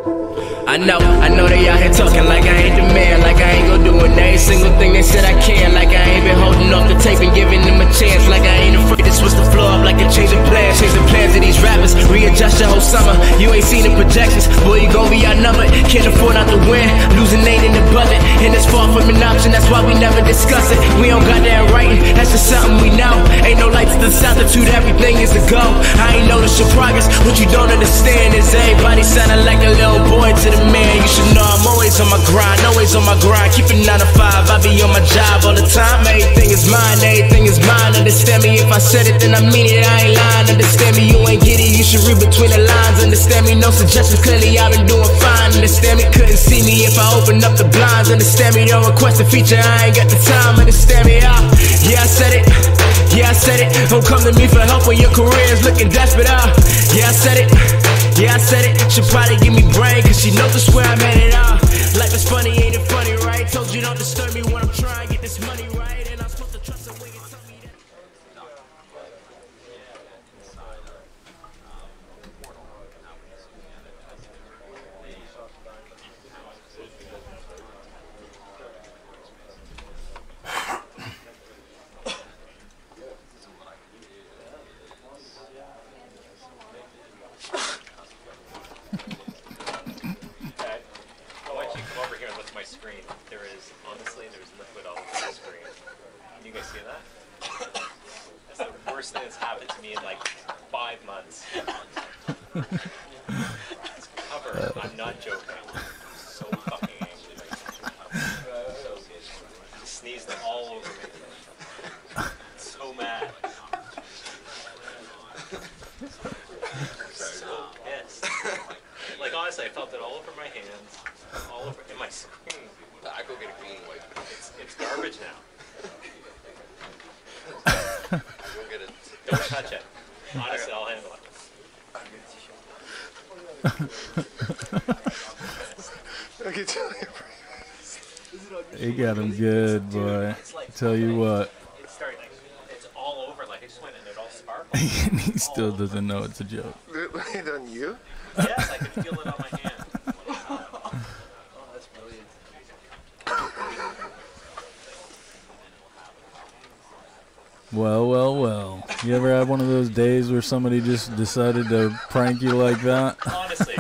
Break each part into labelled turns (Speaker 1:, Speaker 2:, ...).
Speaker 1: I know they out here talking like I ain't the man, like I ain't gon' do it. Every single thing they said I can, like I ain't been holding off the tape and giving them a chance, like I ain't afraid to switch the floor up like a change of plans. Change the plans of these rappers, readjust your whole summer. You ain't seen the projections, boy, you gon' be outnumbered. Can't afford not to win, losing ain't in the budget, and it's far from an option, that's why we never discuss it. We don't got that writing, that's just something we know. Ain't no light to the solitude, everything is a go. I ain't noticed your progress, what you don't understand is everybody sounding like a little boy to the man. You should know I'm always on my grind, always on my grind. Keep it 9 to 5, I be on my job all the time. Everything is mine, everything is mine. Understand me, if I said it then I mean it, I ain't lying. Understand me, you ain't get it, you should read between the lines. Understand me, no suggestions, clearly I've been doing fine. Understand me, couldn't see me if I opened up the blinds. Understand me, don't request a feature, I ain't got the time. Understand me, yeah I said it, yeah I said it. Don't come to me for help when your career is looking desperate, yeah I said it, yeah I said it. Should probably give me brain, cause she knows that's where I'm headed, Life is funny, ain't it funny, right? Told you don't disturb me when I'm trying to get this money right. And I'm supposed to trust her when you tell me that.
Speaker 2: I'm not joking. I'm so fucking angry. Sneezed all over me. So mad. So pissed. Like honestly, I felt it all over my hands, all over in my screen.
Speaker 3: I go get a clean wipe.
Speaker 2: It's garbage now.
Speaker 3: Go get it.
Speaker 2: Don't touch it. Honestly, I'll handle it.
Speaker 4: He got him good, boy. Tell you what.
Speaker 2: It's starting. It's all over. Like I just went and it all sparkled.
Speaker 4: And he still doesn't know it's a joke.
Speaker 3: It on you?
Speaker 2: Yes, I can feel it on my hand. Oh, that's brilliant.
Speaker 4: Well. You ever had one of those days where somebody just decided to prank you like that?
Speaker 2: Honestly.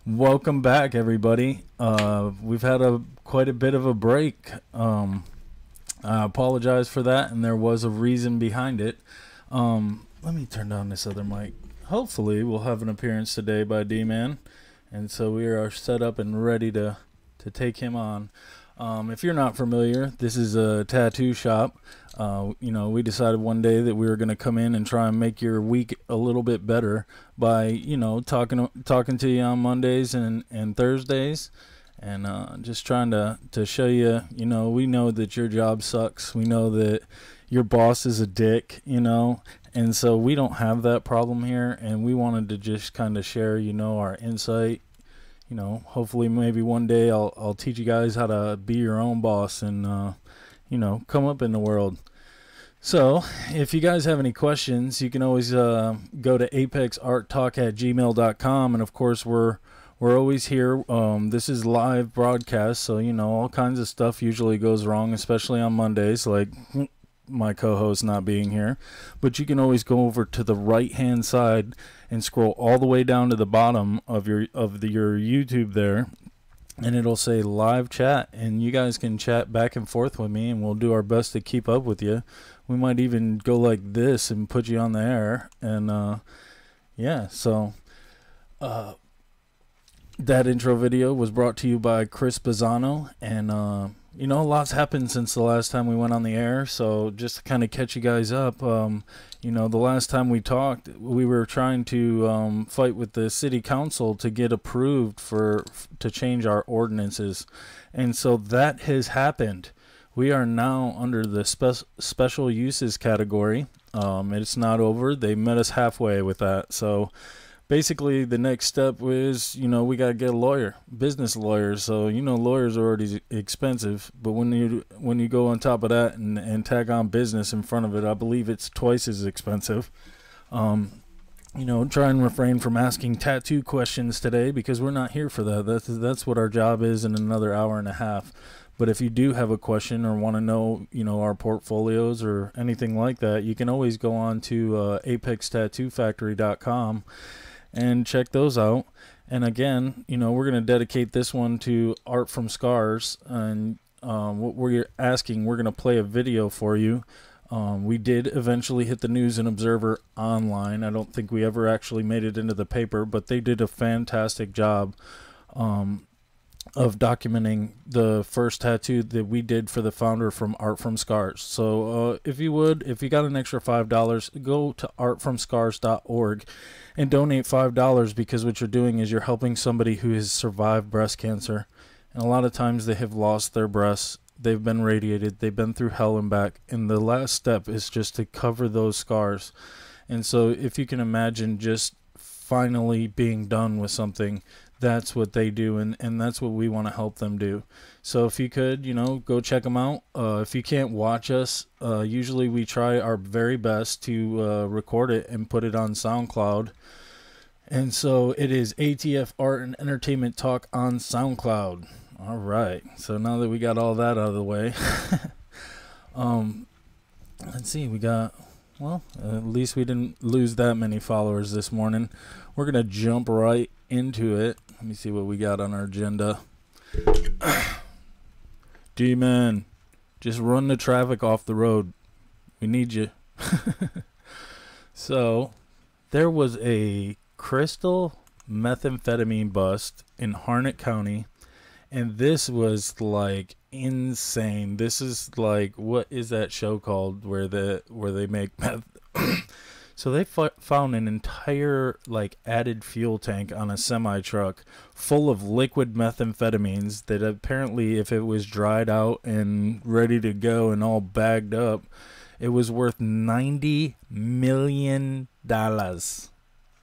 Speaker 4: Welcome back, everybody. We've had quite a bit of a break. I apologize for that, and there was a reason behind it. Let me turn down this other mic. Hopefully, we'll have an appearance today by D-Man, and so we are set up and ready to take him on. If you're not familiar, this is a tattoo shop. You know, we decided one day that we were going to come in and try and make your week a little bit better by, you know, talking to you on Mondays and Thursdays, and just trying to show you, you know, we know that your job sucks. We know that your boss is a dick, you know, and so we don't have that problem here, and we wanted to just kind of share, you know, our insight. You know, hopefully maybe one day I'll teach you guys how to be your own boss and, you know, come up in the world. So if you guys have any questions, you can always go to apexarttalk@gmail.com. And of course, we're always here. This is live broadcast, so, you know, all kinds of stuff usually goes wrong, especially on Mondays, like my co-host not being here. But you can always go over to the right hand side and scroll all the way down to the bottom of your YouTube there, and it'll say live chat, and you guys can chat back and forth with me, and we'll do our best to keep up with you. We might even go like this and put you on the air, and yeah, so that intro video was brought to you by Chris Bazzano, and you know, a lot's happened since the last time we went on the air, so just to kind of catch you guys up, you know, the last time we talked, we were trying to fight with the city council to get approved to change our ordinances, and so that has happened. We are now under the special uses category. It's not over. They met us halfway with that, so basically the next step is, you know, we got to get a lawyer, business lawyers. So, you know, lawyers are already expensive, but when you go on top of that and tag on business in front of it, I believe it's twice as expensive. you know, try and refrain from asking tattoo questions today because we're not here for that. That's what our job is in another hour and a half. But if you do have a question or want to know, you know, our portfolios or anything like that, you can always go on to apextattoofactory.com and check those out. And again, you know, we're going to dedicate this one to Art from Scars. And what we're asking, we're going to play a video for you. We did eventually hit the News and Observer online. I don't think we ever actually made it into the paper, but they did a fantastic job of documenting the first tattoo that we did for the founder from Art from Scars. So if you got an extra $5, go to artfromscars.org and donate $5, because what you're doing is you're helping somebody who has survived breast cancer. And a lot of times they have lost their breasts. They've been radiated. They've been through hell and back. And the last step is just to cover those scars. And so if you can imagine just finally being done with something, that's what they do, and that's what we want to help them do. So if you could, you know, go check them out. If you can't watch us, usually we try our very best to record it and put it on SoundCloud. And so it is ATF Art and Entertainment Talk on SoundCloud. All right. So now that we got all that out of the way, let's see. We got, well, at least we didn't lose that many followers this morning. We're going to jump right into it. Let me see what we got on our agenda. D-Man, just run the traffic off the road. We need you. So, there was a crystal methamphetamine bust in Harnett County, and this was like insane. This is like, what is that show called where they make meth? So they found an entire like added fuel tank on a semi truck full of liquid methamphetamines that apparently, if it was dried out and ready to go and all bagged up, it was worth $90 million.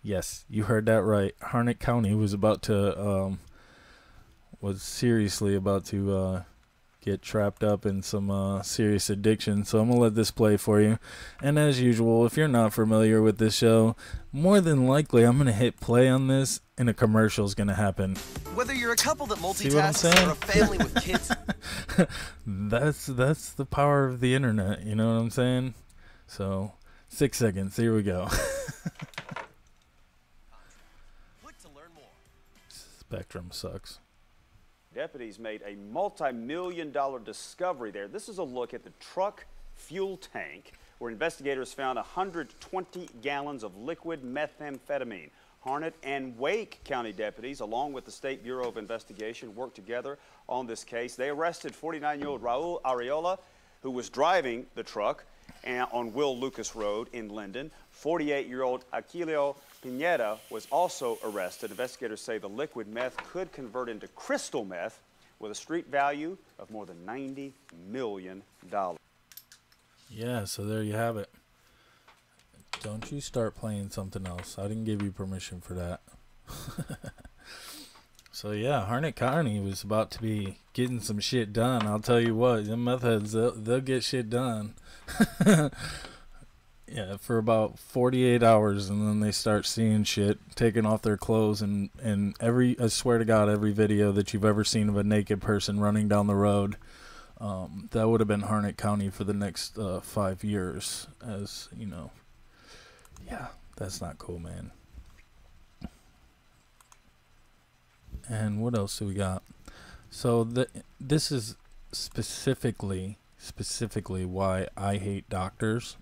Speaker 4: Yes, you heard that right. Harnett County was seriously about to get trapped up in some serious addiction. So I'm going to let this play for you. And as usual, if you're not familiar with this show, more than likely I'm going to hit play on this and a commercial is going to happen.
Speaker 5: Whether you're a couple that multitasks or a family with kids.
Speaker 4: That's the power of the internet, you know what I'm saying? So 6 seconds, here we go.
Speaker 5: Click to learn more.
Speaker 4: Spectrum sucks.
Speaker 6: Deputies made a multi-million-dollar discovery there. This is a look at the truck fuel tank where investigators found 120 gallons of liquid methamphetamine. Harnett and Wake County deputies, along with the State Bureau of Investigation, worked together on this case. They arrested 49-year-old Raul Arreola, who was driving the truck on Will Lucas Road in Linden. 48-year-old Aquilio Pineda was also arrested. Investigators say the liquid meth could convert into crystal meth with a street value of more than $90 million.
Speaker 4: Yeah, so there you have it. Don't you start playing something else. I didn't give you permission for that. So yeah, Harnett County was about to be getting some shit done. I'll tell you what, them meth heads, they'll get shit done. Yeah, for about 48 hours, and then they start seeing shit, taking off their clothes, and I swear to God, every video that you've ever seen of a naked person running down the road, that would have been Harnett County for the next 5 years, as, you know. Yeah, that's not cool, man. And what else do we got? So this is specifically why I hate doctors.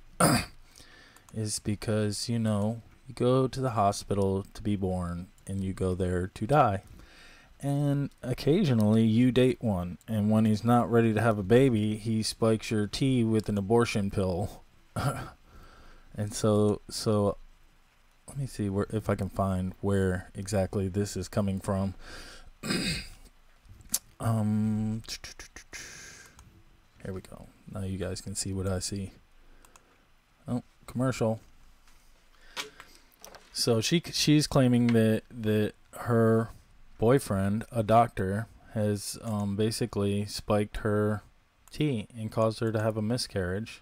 Speaker 4: Is because, you know, you go to the hospital to be born and you go there to die. And occasionally you date one, and when he's not ready to have a baby, he spikes your tea with an abortion pill. And so let me see if I can find where exactly this is coming from. Here we go. Now you guys can see what I see. Oh, commercial. So she's claiming that her boyfriend, a doctor, has basically spiked her tea and caused her to have a miscarriage.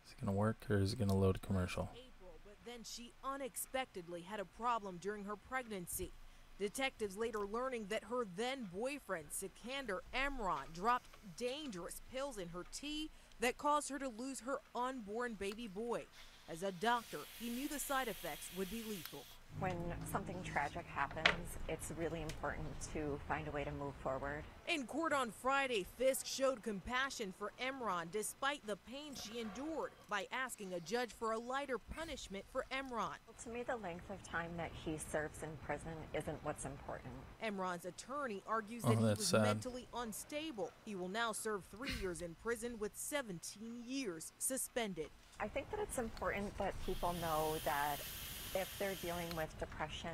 Speaker 4: Is it gonna work, or is it gonna load a commercial?
Speaker 7: April, but then she unexpectedly had a problem during her pregnancy. Detectives later learning that her then boyfriend, Sikander Emron, dropped dangerous pills in her tea that caused her to lose her unborn baby boy. As a doctor, he knew the side effects would be lethal.
Speaker 8: When something tragic happens, it's really important to find a way to move forward.
Speaker 7: In court on Friday, Fisk showed compassion for Emron despite the pain she endured by asking a judge for a lighter punishment for Emron.
Speaker 8: To me, the length of time that he serves in prison isn't what's important.
Speaker 7: Emron's attorney argues that he was
Speaker 4: sad.
Speaker 7: mentally unstable. He will now serve 3 years in prison with 17 years suspended.
Speaker 8: I think that it's important that people know that if they're dealing with depression,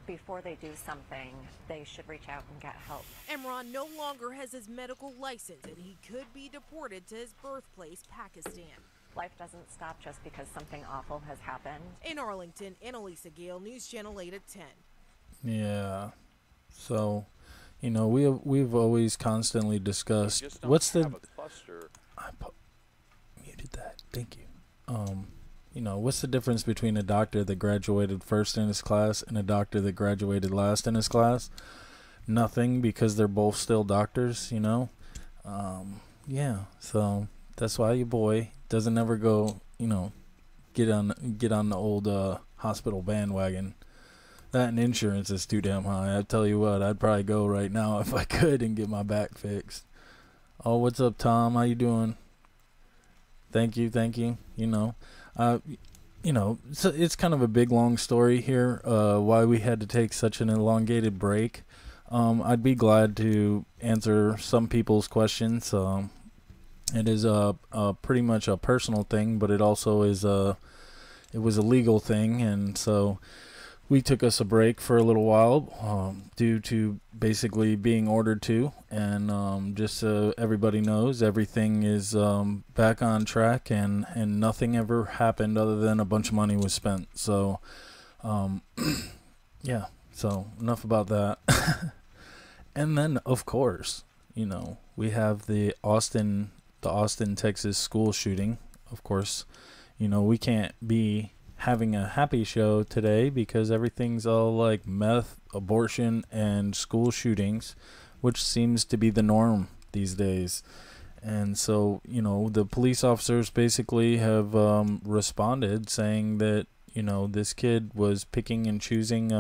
Speaker 8: before they do something, they should reach out and get help.
Speaker 7: Emron no longer has his medical license, and he could be deported to his birthplace, Pakistan.
Speaker 8: Life doesn't stop just because something awful has happened.
Speaker 7: In Arlington, Annalisa Gale, News Channel 8 at 10.
Speaker 4: Yeah. So, you know, we've always constantly discussed what's the. I muted that. Thank you. You know, what's the difference between a doctor that graduated first in his class and a doctor that graduated last in his class? Nothing, because they're both still doctors, you know? Yeah, so that's why your boy doesn't ever go, you know, get on the old hospital bandwagon. That and insurance is too damn high. I tell you what, I'd probably go right now if I could and get my back fixed. Oh, what's up, Tom? How you doing? Thank you. You know, so it's kind of a big, long story here, why we had to take such an elongated break. I'd be glad to answer some people's questions. It is pretty much a personal thing, but it also is it was a legal thing, and so we took us a break for a little while due to basically being ordered to, and just so everybody knows, everything is back on track, and nothing ever happened other than a bunch of money was spent. So yeah, so enough about that. And then, of course, you know, we have the Austin, Texas school shooting. Of course, you know, we can't be having a happy show today because everything's all like meth, abortion, and school shootings, which seems to be the norm these days. And so, you know, the police officers basically have responded saying that, you know, this kid was picking and choosing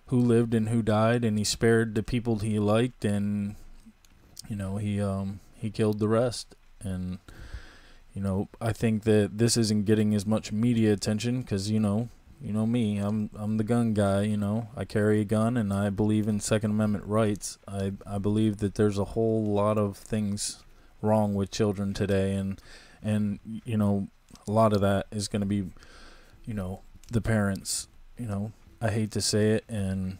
Speaker 4: who lived and who died, and he spared the people he liked, and, you know, he killed the rest. And you know, I think that this isn't getting as much media attention because, you know me, I'm the gun guy. You know, I carry a gun and I believe in Second Amendment rights. I believe that there's a whole lot of things wrong with children today, and you know, a lot of that is going to be, you know, the parents. You know, I hate to say it, and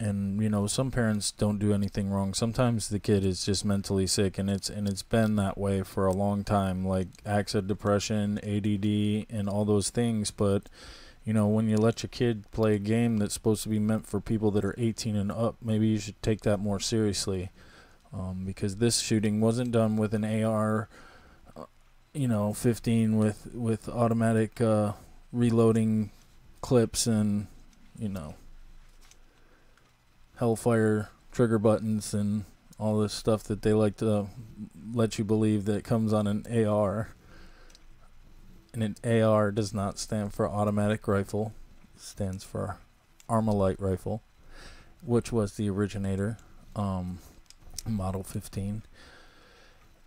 Speaker 4: you know, some parents don't do anything wrong. Sometimes the kid is just mentally sick, and it's been that way for a long time, like acts of depression, ADD, and all those things. But you know, when you let your kid play a game that's supposed to be meant for people that are 18 and up, maybe you should take that more seriously, because this shooting wasn't done with an AR, you know, 15 with automatic reloading clips and, you know, Hellfire trigger buttons and all this stuff that they like to let you believe that comes on an AR. And an AR does not stand for automatic rifle. It stands for Armalite rifle, which was the originator, Model 15.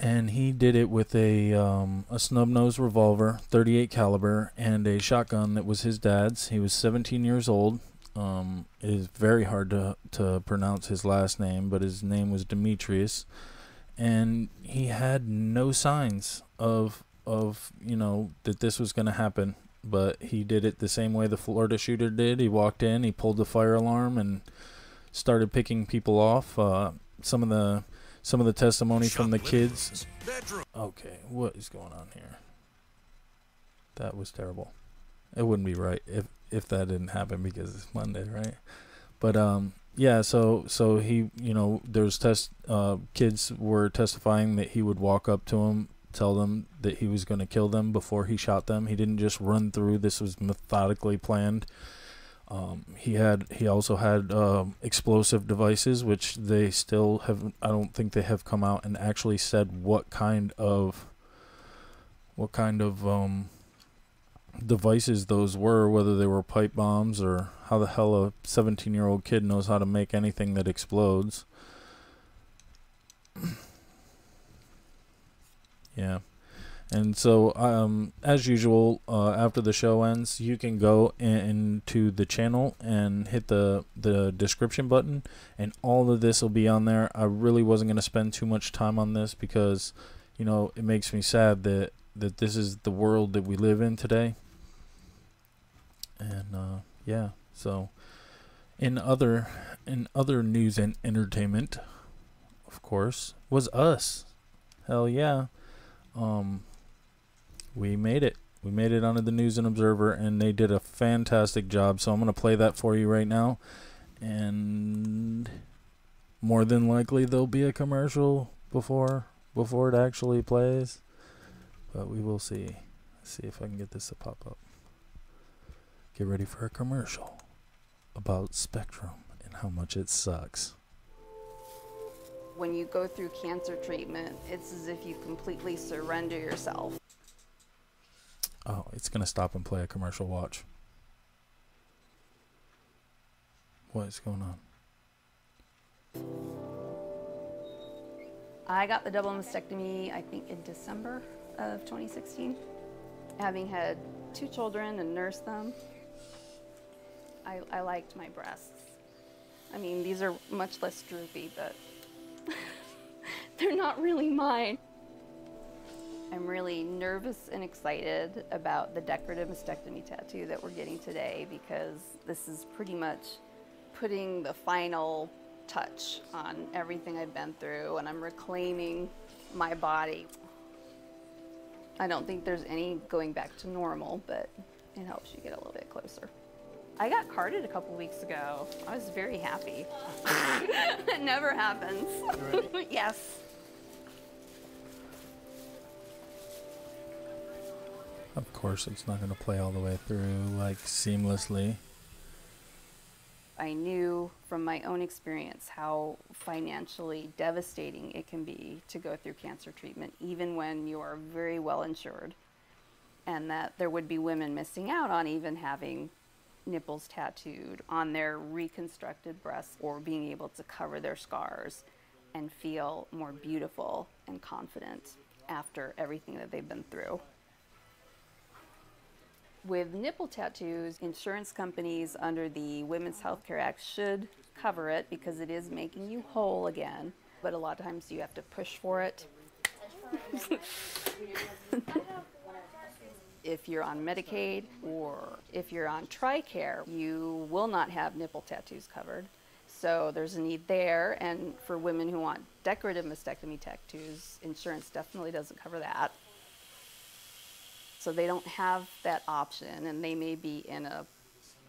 Speaker 4: And he did it with a snub-nosed revolver, .38 caliber, and a shotgun that was his dad's. He was 17 years old. It is very hard to pronounce his last name, but his name was Demetrius, and he had no signs of you know, that this was going to happen, but he did it the same way the Florida shooter did. He walked in, he pulled the fire alarm, and started picking people off. Some of the testimony from the kids. Okay, what is going on here? That was terrible. It wouldn't be right if that didn't happen because it's Monday, right? But yeah, so he, you know, there's kids were testifying that he would walk up to him, tell them that he was going to kill them before he shot them. He didn't just run through. This was methodically planned. He also had explosive devices, which they still have. I don't think they have come out and actually said what kind of devices those were, whether they were pipe bombs or how the hell a 17-year-old kid knows how to make anything that explodes. Yeah. And so, as usual, after the show ends, you can go into the channel and hit the description button, and all of this will be on there. I really wasn't going to spend too much time on this because, you know, it makes me sad that this is the world that we live in today. And yeah, so in other news and entertainment, of course, was us. Hell yeah. We made it. We made it onto the News and Observer, and they did a fantastic job. So I'm going to play that for you right now. And more than likely there'll be a commercial before it actually plays. But we will see. Let's see if I can get this to pop up. Get ready for a commercial about Spectrum and how much it sucks.
Speaker 9: When you go through cancer treatment, it's as if you completely surrender yourself.
Speaker 4: Oh, it's going to stop and play a commercial. Watch. What is going on?
Speaker 9: I got the double mastectomy, I think, in December of 2016. Having had 2 children and nursed them, I liked my breasts. I mean, these are much less droopy, but they're not really mine. I'm really nervous and excited about the decorative mastectomy tattoo that we're getting today, because this is pretty much putting the final touch on everything I've been through, and I'm reclaiming my body. I don't think there's any going back to normal, but it helps you get a little bit closer. I got carded a couple weeks ago. I was very happy. It never happens. Yes.
Speaker 4: Of course, it's not going to play all the way through, like, seamlessly.
Speaker 9: I knew from my own experience how financially devastating it can be to go through cancer treatment, even when you are very well insured, and that there would be women missing out on even having nipples tattooed on their reconstructed breasts, or being able to cover their scars and feel more beautiful and confident after everything that they've been through. With nipple tattoos, insurance companies under the Women's Healthcare Act should cover it because it is making you whole again, but a lot of times you have to push for it. If you're on Medicaid or if you're on TRICARE, you will not have nipple tattoos covered. So there's a need there, and for women who want decorative mastectomy tattoos, insurance definitely doesn't cover that. So they don't have that option, and they may be in a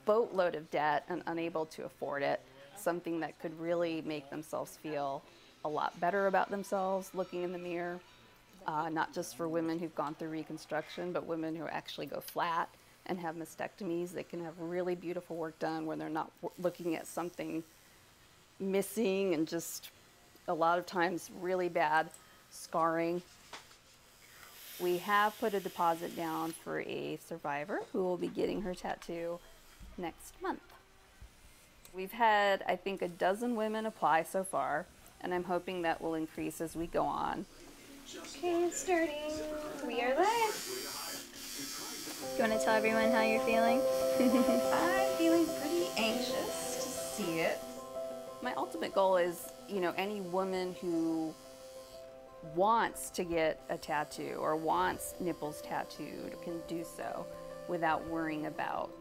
Speaker 9: boatload of debt and unable to afford it, something that could really make themselves feel a lot better about themselves looking in the mirror. Not just for women who've gone through reconstruction, but women who actually go flat and have mastectomies. They can have really beautiful work done when they're not looking at something missing and just a lot of times really bad scarring. We have put a deposit down for a survivor who will be getting her tattoo next month. We've had, I think, 12 women apply so far, and I'm hoping that will increase as we go on.
Speaker 10: Okay, starting. We are live. You want to tell everyone how you're feeling?
Speaker 9: I'm feeling pretty anxious to see it. My ultimate goal is, you know, any woman who wants to get a tattoo or wants nipples tattooed can do so without worrying about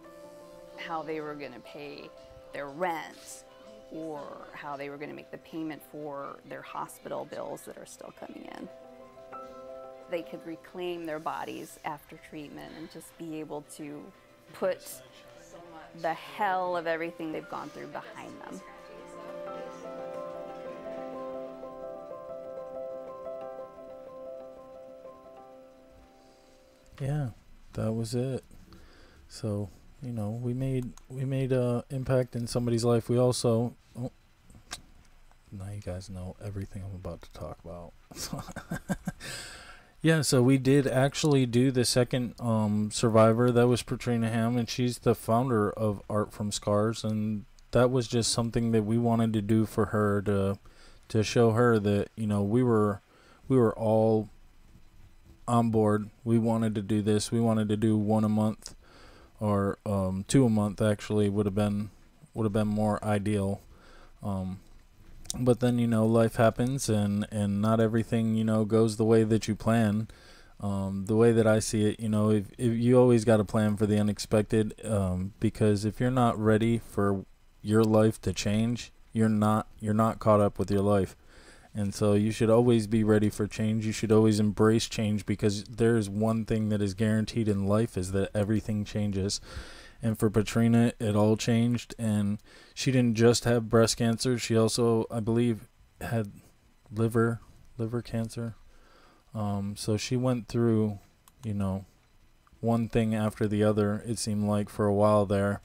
Speaker 9: how they were going to pay their rent or how they were going to make the payment for their hospital bills that are still coming in. They could reclaim their bodies after treatment and just be able to put the hell of everything they've gone through behind them.
Speaker 4: yeah, that was it. So, you know, we made impact in somebody's life. We also, now you guys know everything I'm about to talk about. Yeah, so we did actually do the second survivor. That was Patrina Ham, and she's the founder of Art from Scars, and that was just something that we wanted to do for her to show her that, you know, we were all on board. We wanted to do this. We wanted to do 1 a month, or 2 a month actually would have been more ideal. But then, you know, life happens, and not everything, you know, goes the way that you plan. The way that I see it, you know, if you always got to plan for the unexpected, because if you're not ready for your life to change, you're not caught up with your life. And so you should always be ready for change. You should always embrace change, because there's one thing that is guaranteed in life, is that everything changes. And for Patrina, it all changed, and she didn't just have breast cancer. She also, I believe, had liver cancer. So she went through, you know, one thing after the other, it seemed like, for a while there.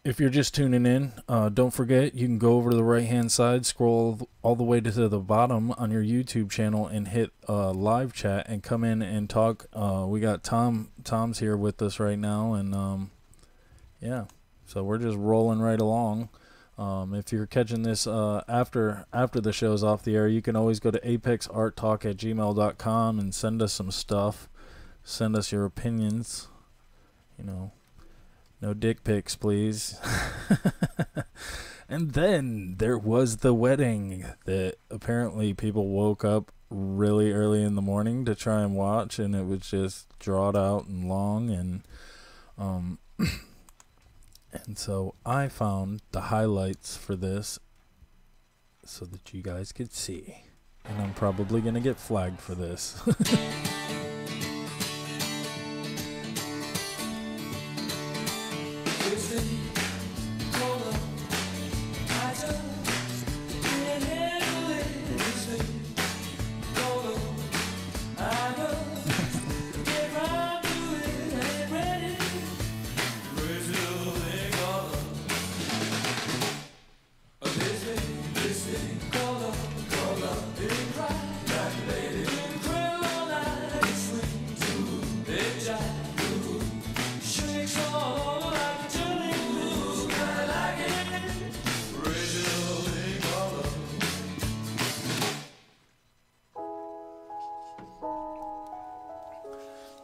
Speaker 4: If you're just tuning in, don't forget, you can go over to the right hand side, scroll all the way to the bottom on your YouTube channel, and hit live chat and come in and talk. We got Tom's here with us right now, and yeah, so we're just rolling right along. If you're catching this after the show's off the air, you can always go to apexarttalk@gmail.com and send us some stuff. Send us your opinions, you know. No dick pics, please. And then there was the wedding that apparently people woke up really early in the morning to try and watch, and it was just drawn out and long, and and so I found the highlights for this so that you guys could see. And I'm probably gonna get flagged for this.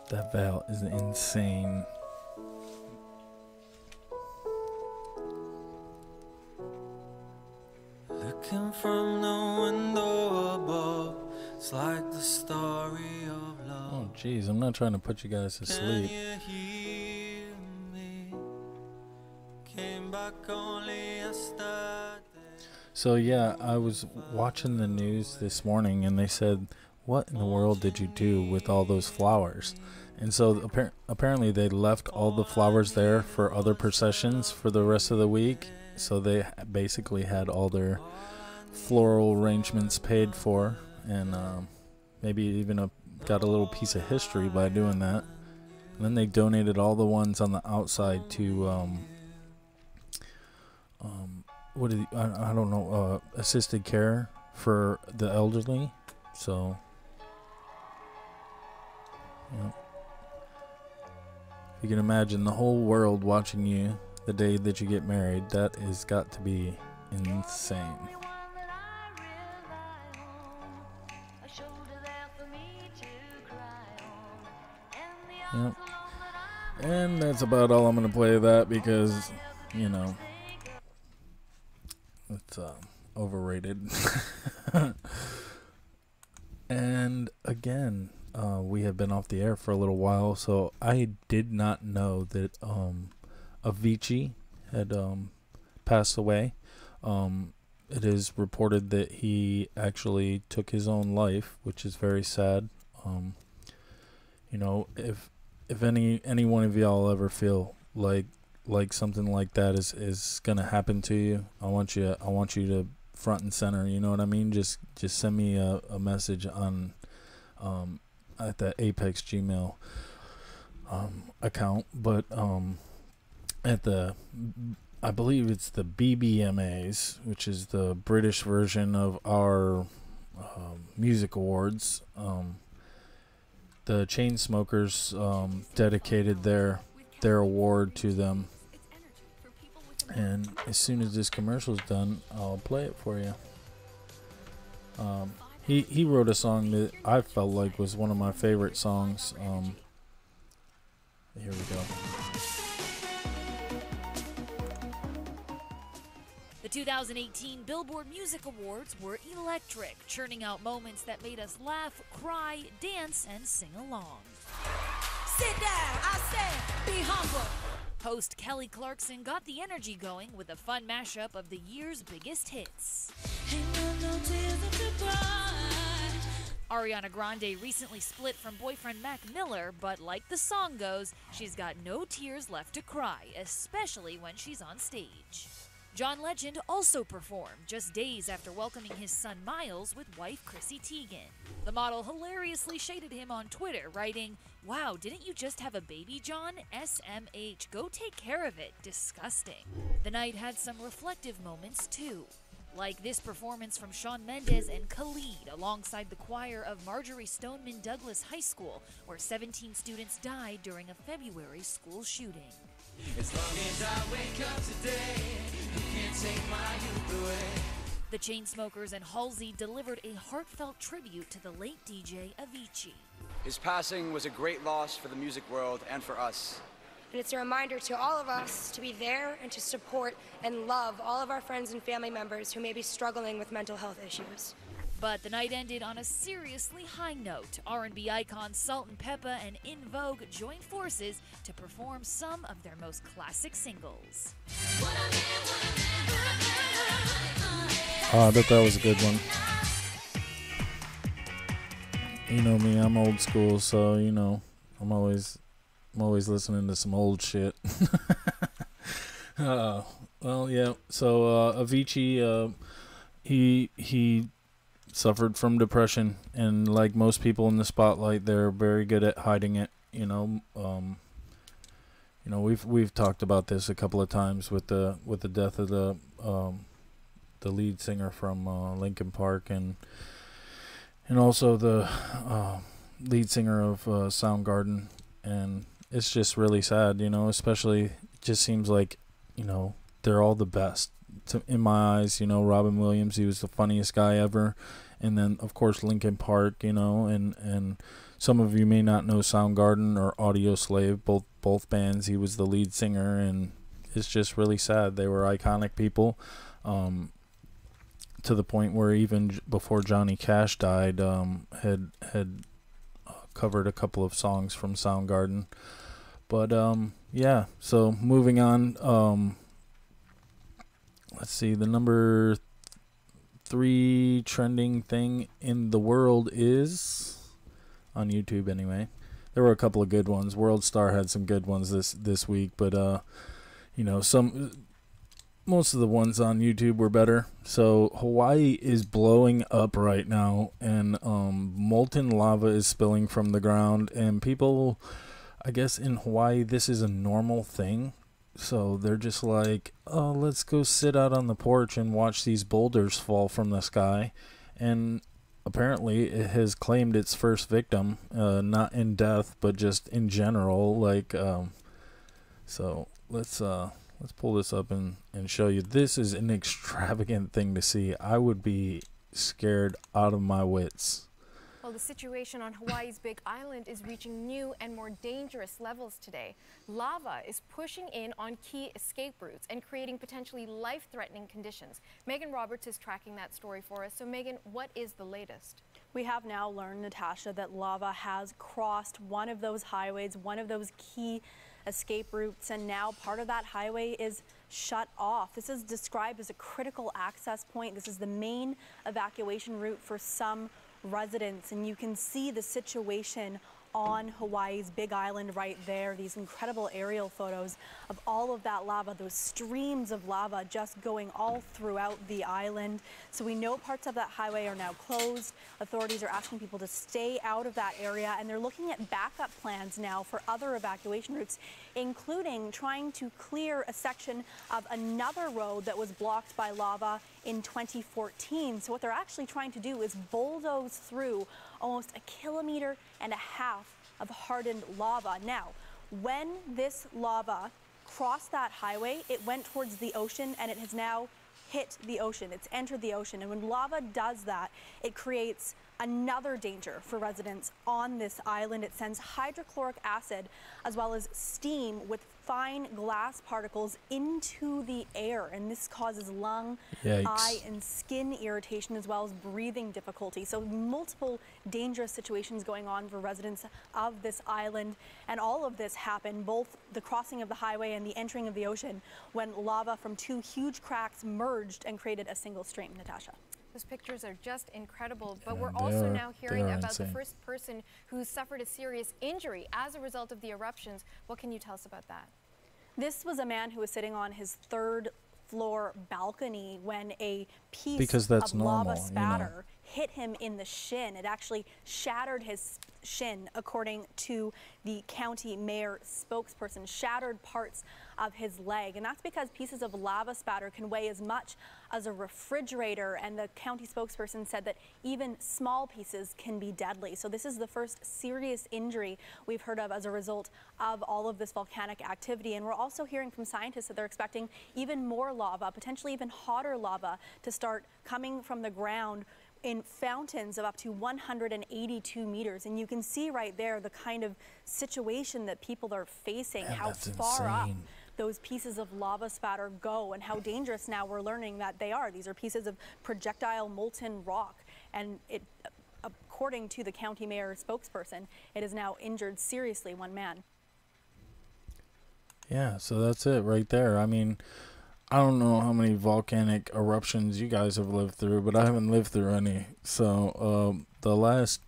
Speaker 4: That Val is insane.
Speaker 11: Looking from the window above, it's like the story of love.
Speaker 4: Oh jeez, I'm not trying to put you guys to sleep.
Speaker 11: Can you hear me? Came back only yesterday.
Speaker 4: So yeah, I was watching the news this morning, and they said, what in the world did you do with all those flowers? And so apparently they left all the flowers there for other processions for the rest of the week. So they basically had all their floral arrangements paid for, and maybe even got a little piece of history by doing that. And then they donated all the ones on the outside to what is I don't know, assisted care for the elderly. So yeah. You can imagine the whole world watching you the day that you get married. That has got to be insane. Yep. And that's about all I'm going to play of that, because, you know, it's overrated. And again, we have been off the air for a little while, so I did not know that Avicii had passed away. It is reported that he actually took his own life, which is very sad. You know, if any one of y'all ever feel like something like that is gonna happen to you, I want you to front and center. You know what I mean? Just send me a message on Apex Gmail account, but at the, I believe it's the BBMAs, which is the British version of our music awards. The Chainsmokers dedicated their award to them, and as soon as this commercial's done, I'll play it for you. He wrote a song that I felt like was one of my favorite songs. Here we go.
Speaker 12: The 2018 Billboard Music Awards were electric, churning out moments that made us laugh, cry, dance, and sing along. Sit down, I said, be humble. Host Kelly Clarkson got the energy going with a fun mashup of the year's biggest hits. Ariana Grande recently split from boyfriend Mac Miller, but like the song goes, she's got no tears left to cry, especially when she's on stage. John Legend also performed just days after welcoming his son Miles with wife Chrissy Teigen. The model hilariously shaded him on Twitter, writing, "Wow, didn't you just have a baby, John? SMH, go take care of it. Disgusting." The night had some reflective moments too, like this performance from Shawn Mendes and Khalid alongside the choir of Marjorie Stoneman Douglas High School, where 17 students died during a February school shooting. As long as I wake up today, you can't take my youth away. The Chainsmokers and Halsey delivered a heartfelt tribute to the late DJ Avicii.
Speaker 13: His passing was a great loss for the music world and for us.
Speaker 14: And it's a reminder to all of us to be there and to support and love all of our friends and family members who may be struggling with mental health issues.
Speaker 12: But the night ended on a seriously high note. R&B icons Salt and Peppa and In Vogue joined forces to perform some of their most classic singles.
Speaker 4: I bet that was a good one. You know me, I'm old school, so you know I'm always listening to some old shit. Well, yeah. So Avicii, he suffered from depression, and like most people in the spotlight, they're very good at hiding it. We've talked about this a couple of times with the death of the lead singer from Linkin Park, and also the lead singer of Soundgarden, and it's just really sad, especially it just seems like, they're all the best in my eyes. Robin Williams, he was the funniest guy ever. And then, of course, Linkin Park, and some of you may not know Soundgarden or Audioslave, both bands. He was the lead singer, and it's just really sad. They were iconic people, to the point where even before Johnny Cash died, had covered a couple of songs from Soundgarden. But yeah, so moving on. Let's see, the number 3 trending thing in the world is on YouTube anyway. There were a couple of good ones. World Star had some good ones this week, but most of the ones on YouTube were better. So Hawaii is blowing up right now, and molten lava is spilling from the ground, and people, I guess in Hawaii, this is a normal thing. So they're just like, oh, let's go sit out on the porch and watch these boulders fall from the sky. And apparently it has claimed its first victim, not in death, but just in general. So let's pull this up and show you. This is an extravagant thing to see. I would be scared out of my wits.
Speaker 15: Well, the situation on Hawaii's Big Island is reaching new and more dangerous levels today. Lava is pushing in on key escape routes and creating potentially life-threatening conditions. Megan Roberts is tracking that story for us. So, Megan, what is the latest?
Speaker 16: We have now learned, Natasha, that lava has crossed one of those highways, one of those key escape routes, and now part of that highway is shut off. This is described as a critical access point. This is the main evacuation route for some residents, and you can see the situation on Hawaii's Big Island right there. These incredible aerial photos of all of that lava, those streams of lava just going all throughout the island. So we know parts of that highway are now closed. Authorities are asking people to stay out of that area, and they're looking at backup plans now for other evacuation routes, including trying to clear a section of another road that was blocked by lava in 2014. So what they're actually trying to do is bulldoze through almost 1.5 kilometers of hardened lava. Now, when this lava crossed that highway, it went towards the ocean, and it has now hit the ocean. It's entered the ocean. And when lava does that, it creates another danger for residents on this island. It sends hydrochloric acid as well as steam with fine glass particles into the air, and this causes lung, eye, and skin irritation as well as breathing difficulty. So multiple dangerous situations going on for residents of this island, and all of this happened, both the crossing of the highway and the entering of the ocean, when lava from 2 huge cracks merged and created a single stream. Natasha.
Speaker 15: Those pictures are just incredible, but we're also now hearing about the first person who suffered a serious injury as a result of the eruptions. What can you tell us about that?
Speaker 16: This was a man who was sitting on his 3rd floor balcony when a piece of lava spatter hit him in the shin. It actually shattered his shin, according to the county mayor spokesperson, shattered parts of his leg. And that's because pieces of lava spatter can weigh as much as a refrigerator. And the county spokesperson said that even small pieces can be deadly. So this is the first serious injury we've heard of as a result of all of this volcanic activity. And we're also hearing from scientists that they're expecting even more lava, potentially even hotter lava, to start coming from the ground in fountains of up to 182 meters. And you can see right there the kind of situation that people are facing, how far up those pieces of lava spatter go and how dangerous now we're learning that they are. These are pieces of projectile molten rock, and it, according to the county mayor spokesperson, it has now injured seriously 1 man.
Speaker 4: Yeah, so that's it right there. I mean, I don't know how many volcanic eruptions you guys have lived through, but I haven't lived through any. So the last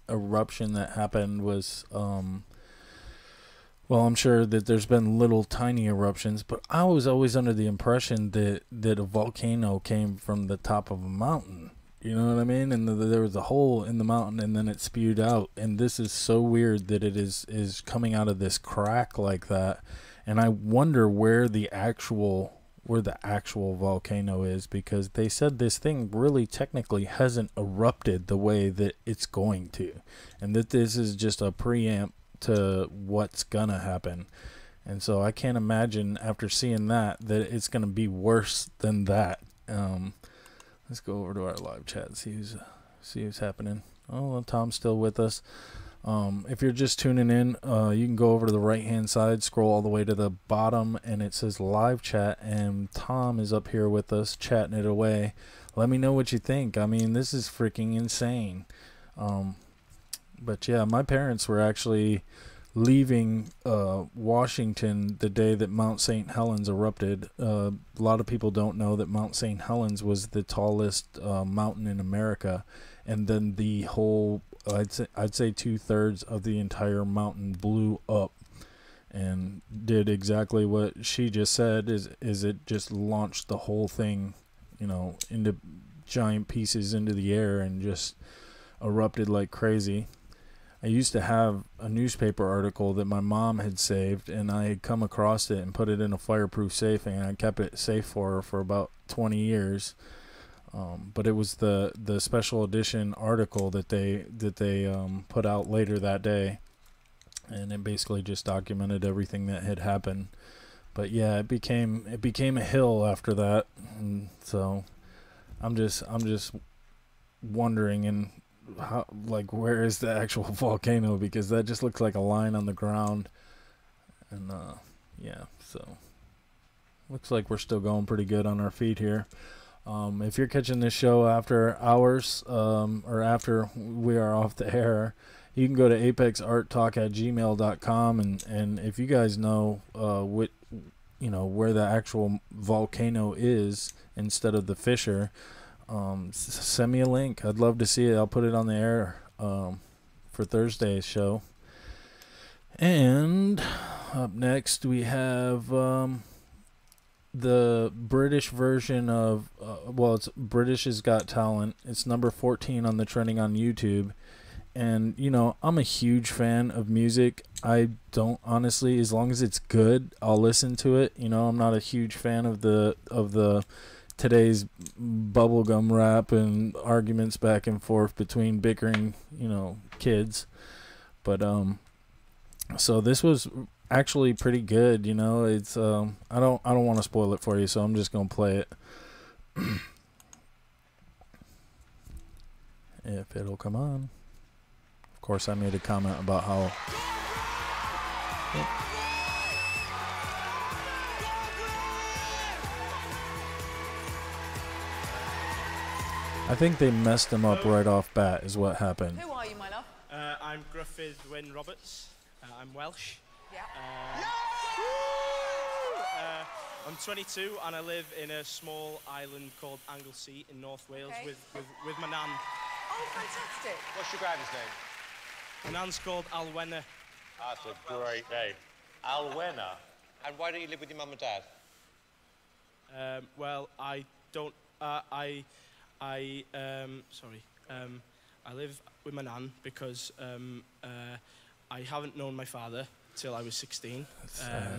Speaker 4: eruption that happened was, well, I'm sure that there's been little tiny eruptions, but I was always under the impression that a volcano came from the top of a mountain. You know what I mean? And there was a hole in the mountain, and then it spewed out. And this is so weird that it is coming out of this crack like that. And I wonder where the actual volcano is, because they said this thing really technically hasn't erupted the way that it's going to, and that this is just a preamp to what's gonna happen. And so I can't imagine after seeing that it's gonna be worse than that. Let's go over to our live chat, see who's happening. Oh, well, Tom's still with us. If you're just tuning in, you can go over to the right hand side, scroll all the way to the bottom, and it says live chat, and Tom is up here with us chatting it away. Let me know what you think. I mean, this is freaking insane. But yeah, my parents were actually leaving Washington the day that Mount St. Helens erupted. A lot of people don't know that Mount St. Helens was the tallest mountain in America, and then the whole, I'd say 2/3 of the entire mountain blew up and did exactly what she just said, is it just launched the whole thing, you know, into giant pieces into the air and just erupted like crazy. I used to have a newspaper article that my mom had saved, and I had come across it and put it in a fireproof safe, and I kept it safe for her for about 20 years. But it was the special edition article that they put out later that day, and it basically just documented everything that had happened. But yeah, it became a hill after that, and so I'm just wondering, and how, like, where is the actual volcano, because that just looks like a line on the ground. And yeah, so looks like we're still going pretty good on our feet here. If you're catching this show after hours, or after we are off the air, you can go to apexarttalk@gmail.com, and if you guys know where the actual volcano is instead of the fissure, send me a link. I'd love to see it. I'll put it on the air for Thursday's show. And up next we have the British version of, well, it's British's Got Talent. It's number 14 on the trending on YouTube. And, you know, I'm a huge fan of music. I don't, honestly, as long as it's good, I'll listen to it. You know, I'm not a huge fan of the today's bubblegum rap and arguments back and forth between bickering, you know, kids. But, so this was actually pretty good, you know. It's I don't want to spoil it for you, so I'm just gonna play it. If it'll come on. Of course, I made a comment about how. I think they messed him up right off bat, is what happened.
Speaker 17: Who are you, my love?
Speaker 18: I'm Gruffydd Wyn Roberts. I'm Welsh.
Speaker 17: Yeah.
Speaker 18: I'm 22 and I live in a small island called Anglesey in North Wales with my nan.
Speaker 17: Oh, fantastic.
Speaker 3: What's your granny's name?
Speaker 18: My nan's called Alwena.
Speaker 3: That's a great name. Alwena. And why don't you live with your mum and dad?
Speaker 18: Well, I don't. I live with my nan because I haven't known my father till I was 16. Yeah,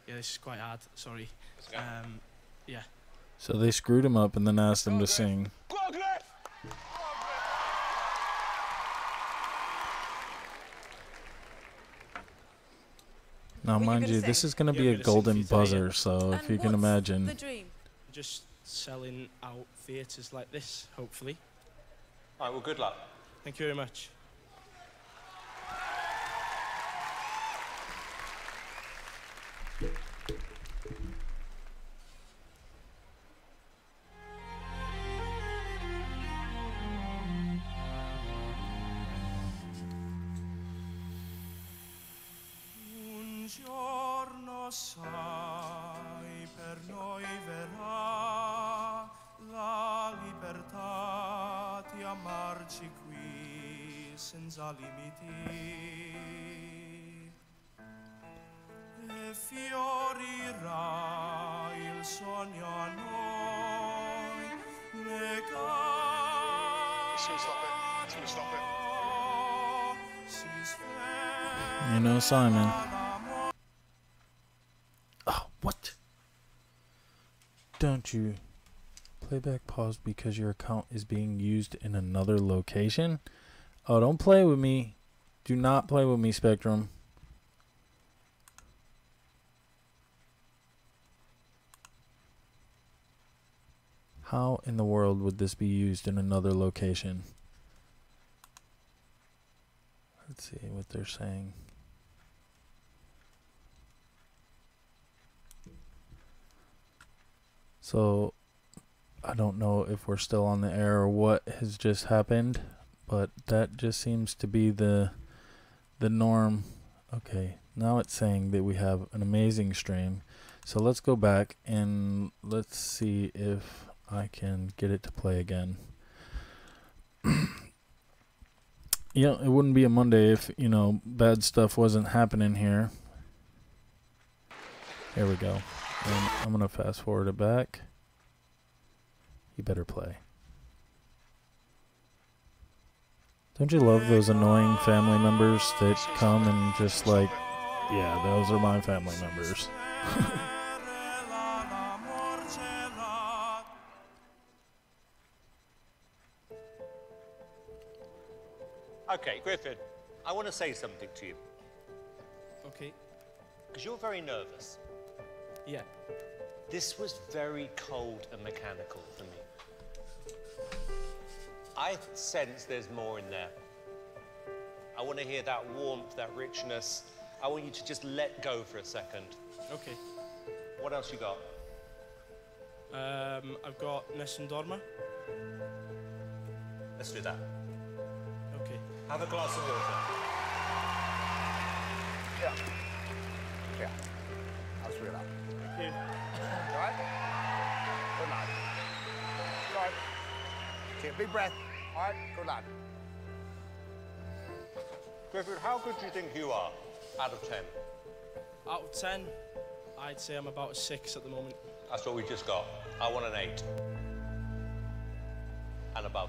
Speaker 18: this is quite hard. Sorry. Yeah.
Speaker 4: So they screwed him up and then asked him to sing. Now, mind you, this is going to be a golden buzzer, so if you can imagine.
Speaker 18: The dream? Just selling out theatres like this, hopefully.
Speaker 3: All right, well, good luck.
Speaker 18: Thank you very much.
Speaker 11: Un giorno sai per noi verrà la libertà di amarci qui senza limiti e fiorirà il sogno a noi
Speaker 4: You know Simon. Oh, what? Don't you playback pause because your account is being used in another location? Oh, don't play with me. Do not play with me, Spectrum. How in the world would this be used in another location? Let's see what they're saying. So, I don't know if we're still on the air or what has just happened, but that just seems to be the norm. Okay, now it's saying that we have an amazing stream. So let's go back and let's see if I can get it to play again. Yeah, it wouldn't be a Monday if, you know, bad stuff wasn't happening here. Here we go. And I'm going to fast forward it back. You better play. Don't you love those annoying family members that come and just like, yeah, those are my family members.
Speaker 19: Okay, Griffin, I want to say something to you.
Speaker 18: Okay.
Speaker 19: Because you're very nervous.
Speaker 18: Yeah.
Speaker 19: This was very cold and mechanical for me. I sense there's more in there. I want to hear that warmth, that richness. I want you to just let go for a second.
Speaker 18: Okay.
Speaker 19: What else you got?
Speaker 18: I've got Nessun Dorma.
Speaker 19: Let's do that.
Speaker 18: Okay.
Speaker 19: Have a glass of water.
Speaker 3: Yeah. Yeah. I'll screw it up.
Speaker 18: Thank you.
Speaker 3: All right? Good lad. All right. Take a big breath. All right? Good lad.
Speaker 19: Griffith, how good do you think you are out of 10?
Speaker 18: Out of 10, I'd say I'm about a 6 at the moment.
Speaker 19: That's what we just got. I want an 8. And above.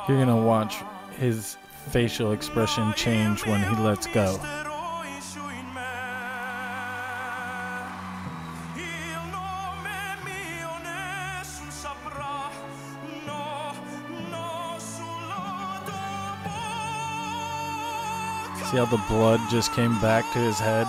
Speaker 4: You're gonna watch his facial expression change when he lets go. See how the blood just came back to his head?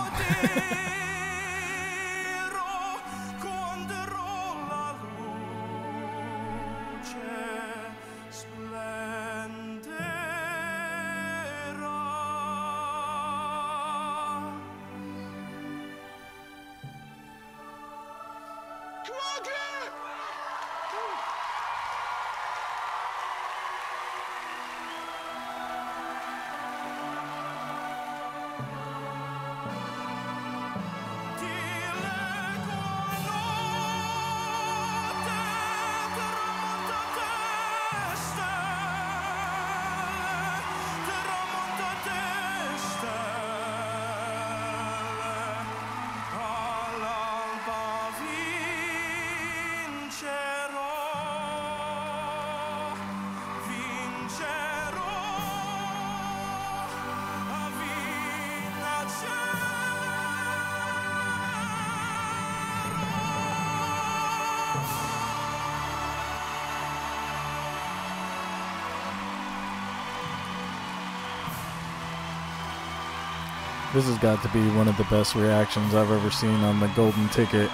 Speaker 4: This has got to be one of the best reactions I've ever seen on the golden ticket,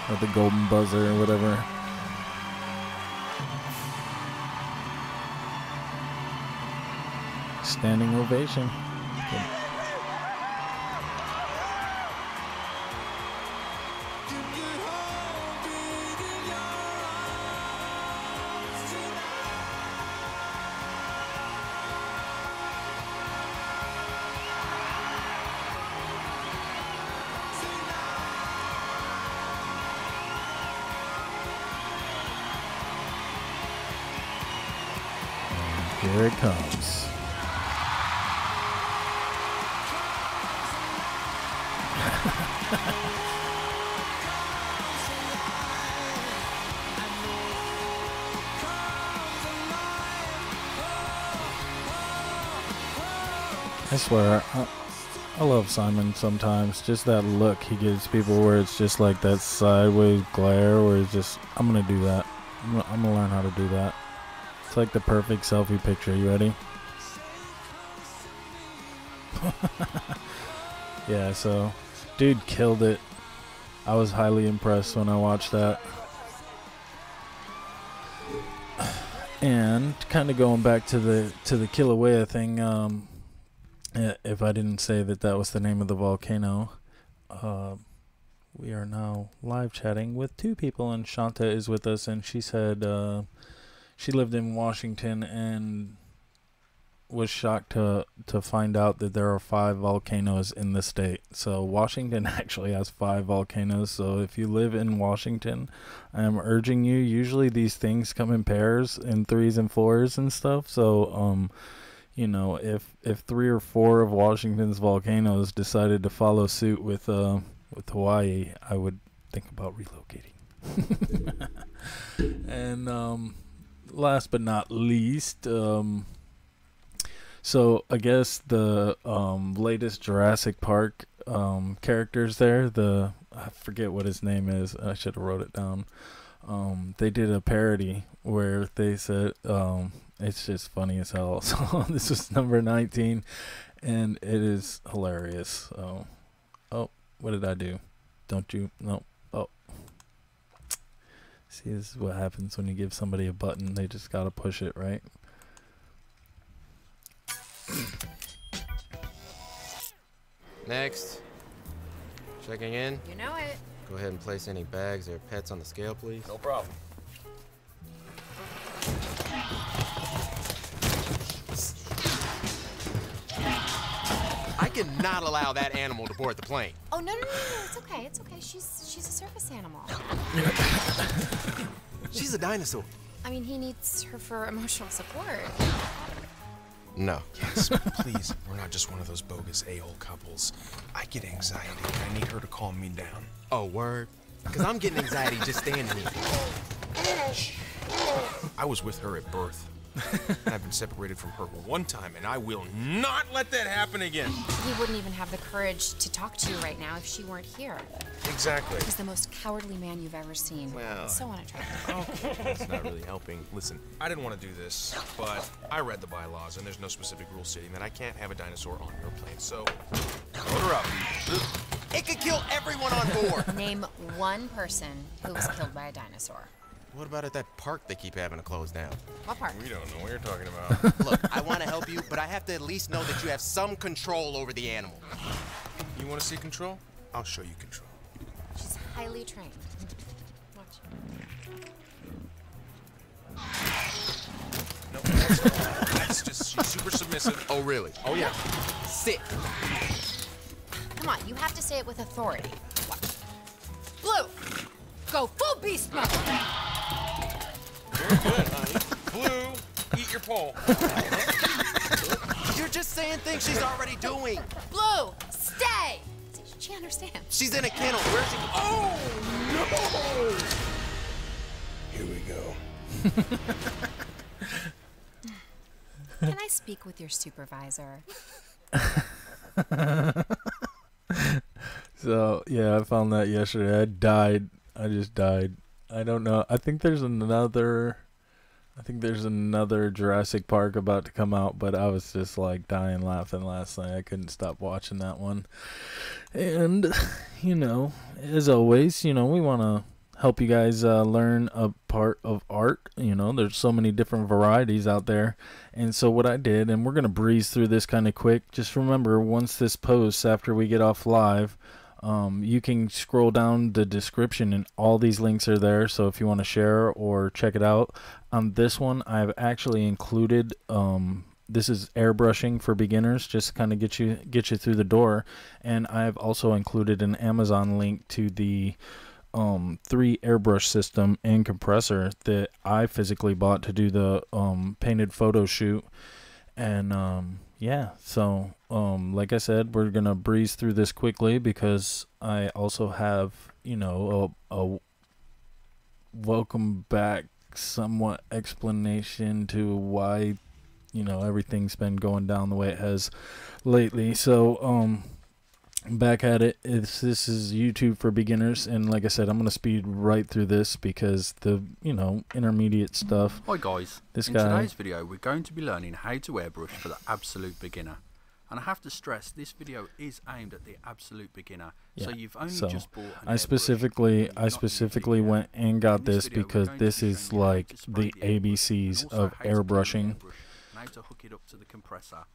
Speaker 4: or the golden buzzer, or whatever. Standing ovation. Good. Here it comes. I swear, I love Simon sometimes. Just that look he gives people where it's just like that sideways glare where it's just, I'm going to do that. I'm going to learn how to do that. It's like the perfect selfie picture. You ready? Yeah, so dude killed it. I was highly impressed when I watched that. And kind of going back to the Kilauea thing, if I didn't say that was the name of the volcano, we are now live chatting with two people, and Shanta is with us, and she said she lived in Washington and was shocked to find out that there are 5 volcanoes in the state. So Washington actually has 5 volcanoes. So if you live in Washington, I am urging you, usually these things come in pairs, in 3s and 4s and stuff. So you know, if 3 or 4 of Washington's volcanoes decided to follow suit with Hawaii, I would think about relocating. And last but not least, so I guess the latest Jurassic Park characters there, the I forget what his name is. I should have wrote it down. They did a parody where they said, it's just funny as hell. So this was number 19, and it is hilarious. So, oh, what did I do? Don't you? No. Oh. See, this is what happens when you give somebody a button. They just gotta push it, right?
Speaker 17: Next. Checking in.
Speaker 20: You know it.
Speaker 17: Go ahead and place any bags or pets on the scale, please.
Speaker 3: No problem.
Speaker 17: I cannot allow that animal to board the plane.
Speaker 20: Oh, no. It's okay. It's okay. She's a circus animal.
Speaker 17: She's a dinosaur.
Speaker 20: I mean, he needs her for emotional support.
Speaker 17: No.
Speaker 21: Yes, please. We're not just one of those bogus a-hole couples. I get anxiety. I need her to calm me down.
Speaker 17: Oh, word? Because I'm getting anxiety just standing here.
Speaker 21: I was with her at birth. I've been separated from her one time, and I will not let that happen again.
Speaker 20: He wouldn't even have the courage to talk to you right now if she weren't here.
Speaker 21: Exactly.
Speaker 20: He's the most cowardly man you've ever seen.
Speaker 21: Well,
Speaker 20: so unattractive.
Speaker 21: Okay, that's not really helping. Listen, I didn't want to do this, but I read the bylaws, and there's no specific rule stating that I can't have a dinosaur on an airplane, so load her up.
Speaker 17: It could kill everyone on board.
Speaker 20: Name one person who was killed by a dinosaur.
Speaker 17: What about at that park they keep having to close down?
Speaker 20: What park?
Speaker 21: We don't know what you're talking about.
Speaker 17: Look, I want to help you, but I have to at least know that you have some control over the animal.
Speaker 21: You want to see control? I'll show you control.
Speaker 20: She's highly trained. Watch.
Speaker 21: No, that's just, she's super submissive.
Speaker 17: Oh, really?
Speaker 21: Oh, yeah.
Speaker 17: Sit.
Speaker 20: Come on, you have to say it with authority. Watch. Blue, go full beast mode.
Speaker 21: Very good, honey. Blue, eat your pole.
Speaker 17: You're just saying things she's already doing.
Speaker 20: Blue, stay. She understands.
Speaker 17: She's in a kennel. Where's she? Oh, no!
Speaker 21: Here we go.
Speaker 20: Can I speak with your supervisor?
Speaker 4: So, yeah, I found that yesterday. I died. I just died. I don't know. I think there's another Jurassic Park about to come out, but I was just like dying laughing last night. I couldn't stop watching that one. And, you know, as always, you know, we want to help you guys learn a part of art. You know, there's so many different varieties out there. And so what I did, and we're going to breeze through this kind of quick. Just remember, once this posts after we get off live, you can scroll down the description and all these links are there. So if you want to share or check it out, on this one, I've actually included, this is airbrushing for beginners, just to kind of get you through the door. And I've also included an Amazon link to the 3 airbrush system and compressor that I physically bought to do the painted photo shoot. And yeah, so like I said, we're gonna breeze through this quickly because I also have, you know, a welcome back somewhat explanation to why, you know, everything's been going down the way it has lately. So back at it. This is YouTube for beginners, and like I said, I'm gonna speed right through this because the, you know, intermediate stuff.
Speaker 22: Hi guys, in today's video we're going to be learning how to airbrush for the absolute beginner, and I have to stress this video is aimed at the absolute beginner. So you've only just bought an
Speaker 4: I specifically went and got this because this is like the ABCs of airbrushing.
Speaker 22: And how to hook it up to the compressor.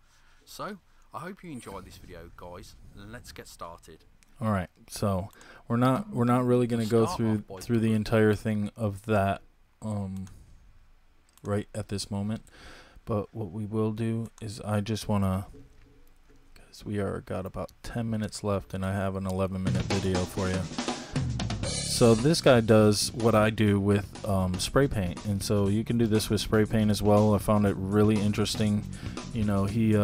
Speaker 22: So I hope you enjoyed this video, guys. Let's get started.
Speaker 4: All right, so we're not really going to go through the entire thing of that right at this moment, but what we will do is I just want to, because we are got about 10 minutes left and I have an 11-minute video for you. So this guy does what I do with spray paint, and so you can do this with spray paint as well. I found it really interesting. You know, he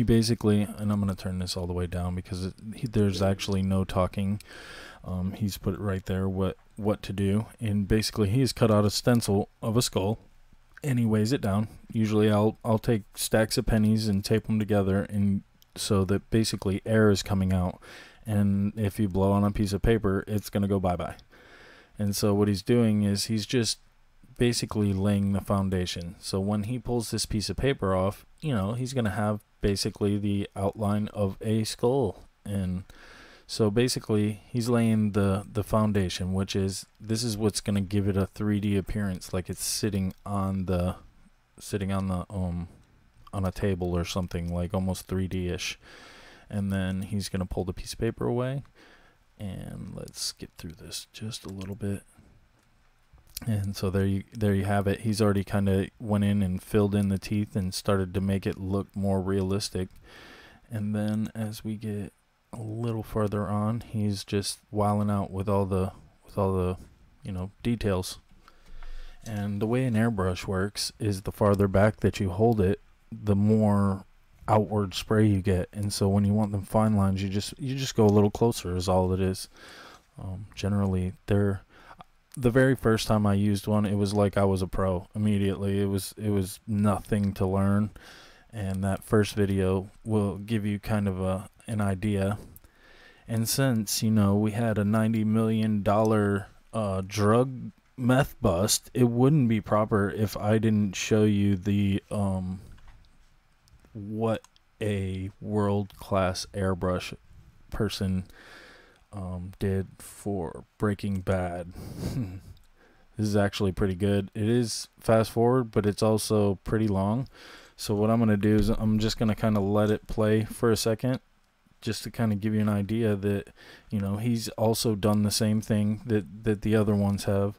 Speaker 4: basically, and I'm going to turn this all the way down because there's actually no talking. He's put it right there what to do, and basically he's cut out a stencil of a skull and he weighs it down. Usually I'll take stacks of pennies and tape them together, and so that basically air is coming out, and if you blow on a piece of paper, it's going to go bye-bye. And so what he's doing is he's just basically laying the foundation. So when he pulls this piece of paper off, you know, he's going to have basically the outline of a skull. And so basically he's laying the foundation, which is, this is what's going to give it a 3D appearance, like it's sitting on the on a table or something, like almost 3D-ish. And then he's going to pull the piece of paper away, and let's get through this just a little bit. And so there you have it. He's already kind of went in and filled in the teeth and started to make it look more realistic. And then as we get a little further on, he's just wilding out with all the you know, details. And the way an airbrush works is the farther back that you hold it, the more outward spray you get. And so when you want them fine lines, you just go a little closer is all it is. Generally, they're, the very first time I used one, it was like I was a pro immediately. It was nothing to learn, and that first video will give you kind of an idea. And since, you know, we had a $90 million drug meth bust, it wouldn't be proper if I didn't show you the what a world-class airbrush person did for Breaking Bad. This is actually pretty good. It is fast forward, but it's also pretty long. So what I'm going to do is I'm just going to kind of let it play for a second, just to kind of give you an idea that, you know, he's also done the same thing that the other ones have,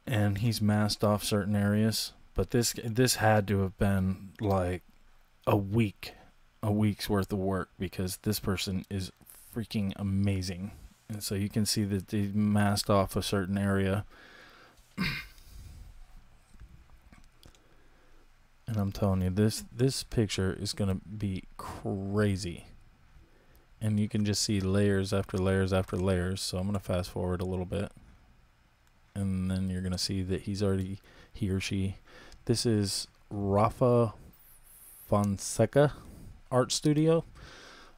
Speaker 4: and he's masked off certain areas. But this had to have been like a week's worth of work, because this person is freaking amazing. And so you can see that they masked off a certain area. And I'm telling you, this picture is gonna be crazy. And you can just see layers after layers after layers. So I'm gonna fast forward a little bit, and then you're gonna see that he or she, this is Rafa Fonseca Art Studio.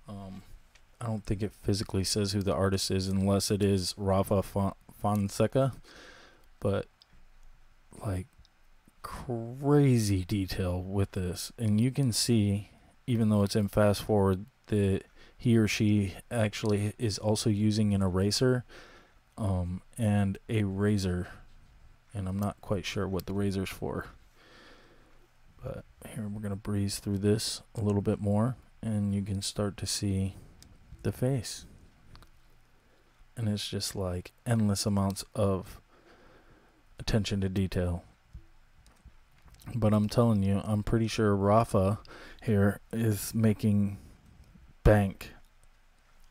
Speaker 4: I don't think it physically says who the artist is unless it is Rafa Fonseca, but like crazy detail with this. And you can see, even though it's in fast forward, that he or she actually is also using an eraser and a razor, and I'm not quite sure what the razor's for. But here, we're gonna breeze through this a little bit more, and you can start to see the face. And it's just like endless amounts of attention to detail. But I'm telling you, I'm pretty sure Rafa here is making bank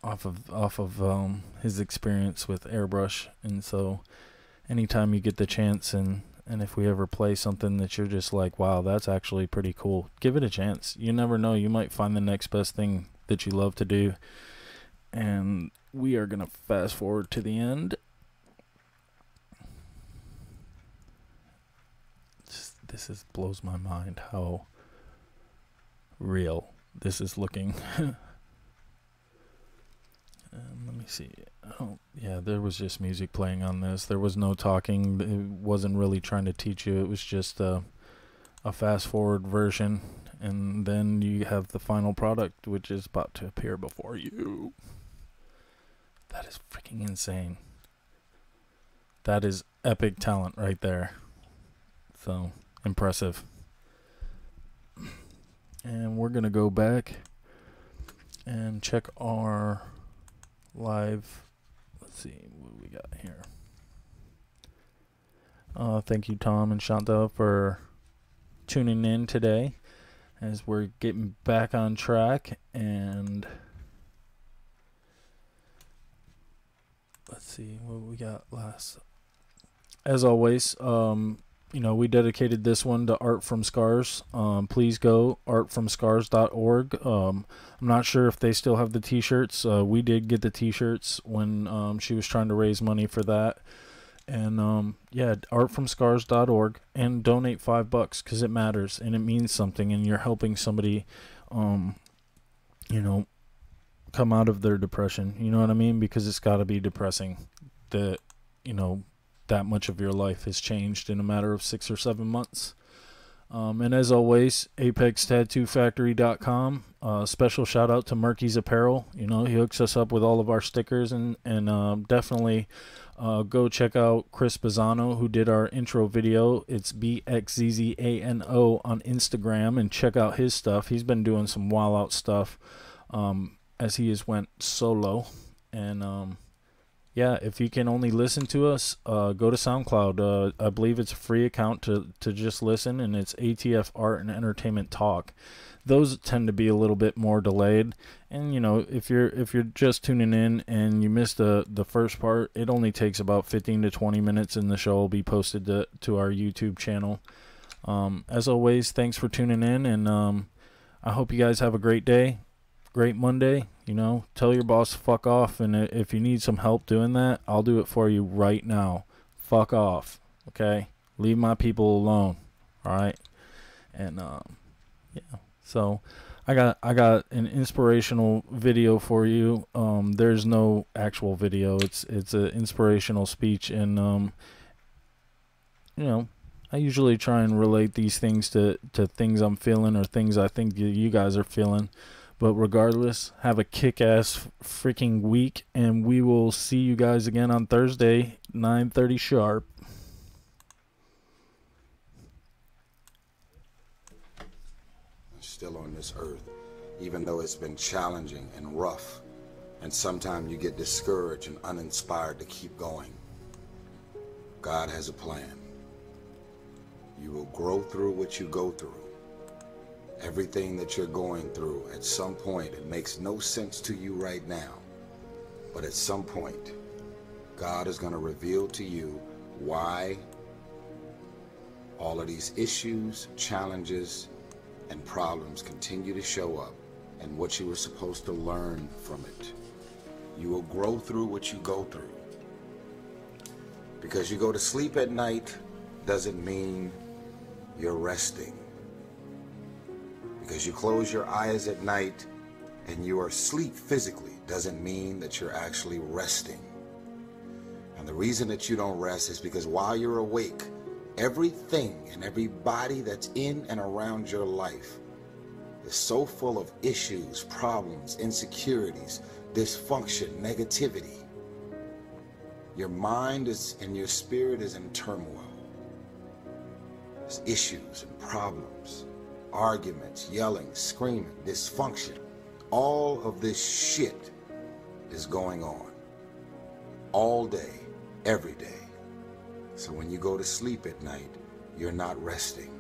Speaker 4: off of his experience with airbrush. And so anytime you get the chance, and if we ever play something that you're just like, wow, that's actually pretty cool, give it a chance. You never know, you might find the next best thing that you love to do. And we are gonna fast forward to the end. This blows my mind how real this is looking. Let me see. Oh, yeah, there was just music playing on this. There was no talking. It wasn't really trying to teach you. It was just a fast forward version. And then you have the final product, which is about to appear before you. That is freaking insane. That is epic talent right there. So impressive. And we're gonna go back and check our live. Let's see what we got here. Thank you, Tom and Shanta, for tuning in today as we're getting back on track. And let's see what we got last. As always, you know, we dedicated this one to Art from Scars. Please go artfromscars.org. I'm not sure if they still have the t-shirts. We did get the t-shirts when she was trying to raise money for that. And yeah, artfromscars.org, and donate $5 because it matters and it means something, and you're helping somebody, you know, come out of their depression. You know what I mean? Because it's got to be depressing that, you know, that much of your life has changed in a matter of 6 or 7 months. And as always, ApexTattooFactory.com. Special shout out to Murky's Apparel. You know, he hooks us up with all of our stickers, and definitely go check out Chris Bazzano, who did our intro video. It's BXZZANO on Instagram, and check out his stuff. He's been doing some wild out stuff as he has went solo. And yeah, if you can only listen to us, go to SoundCloud. I believe it's a free account to just listen, and it's ATF Art and Entertainment Talk. Those tend to be a little bit more delayed, and you know, if you're just tuning in and you missed the first part, it only takes about 15 to 20 minutes, and the show will be posted to our YouTube channel. As always, thanks for tuning in, and I hope you guys have a great day, great Monday. You know, tell your boss to fuck off, and if you need some help doing that, I'll do it for you right now. Fuck off, okay? Leave my people alone, all right? And yeah. So I got an inspirational video for you. There's no actual video. It's an inspirational speech, and you know, I usually try and relate these things to things I'm feeling or things I think you guys are feeling. But regardless, have a kick-ass freaking week, and we will see you guys again on Thursday, 9:30 sharp.
Speaker 1: Still on this earth, even though it's been challenging and rough, and sometimes you get discouraged and uninspired to keep going. God has a plan. You will grow through what you go through. Everything that you're going through, at some point, it makes no sense to you right now, but at some point, God is going to reveal to you why all of these issues, challenges, and problems continue to show up, and what you were supposed to learn from it. You will grow through what you go through. Because you go to sleep at night doesn't mean you're resting. Because you close your eyes at night and you are asleep physically doesn't mean that you're actually resting. And the reason that you don't rest is because while you're awake, everything and everybody that's in and around your life is so full of issues, problems, insecurities, dysfunction, negativity. Your mind is and your spirit is in turmoil. There's issues and problems, arguments, yelling, screaming, dysfunction. All of this shit is going on all day, every day. So when you go to sleep at night, you're not resting.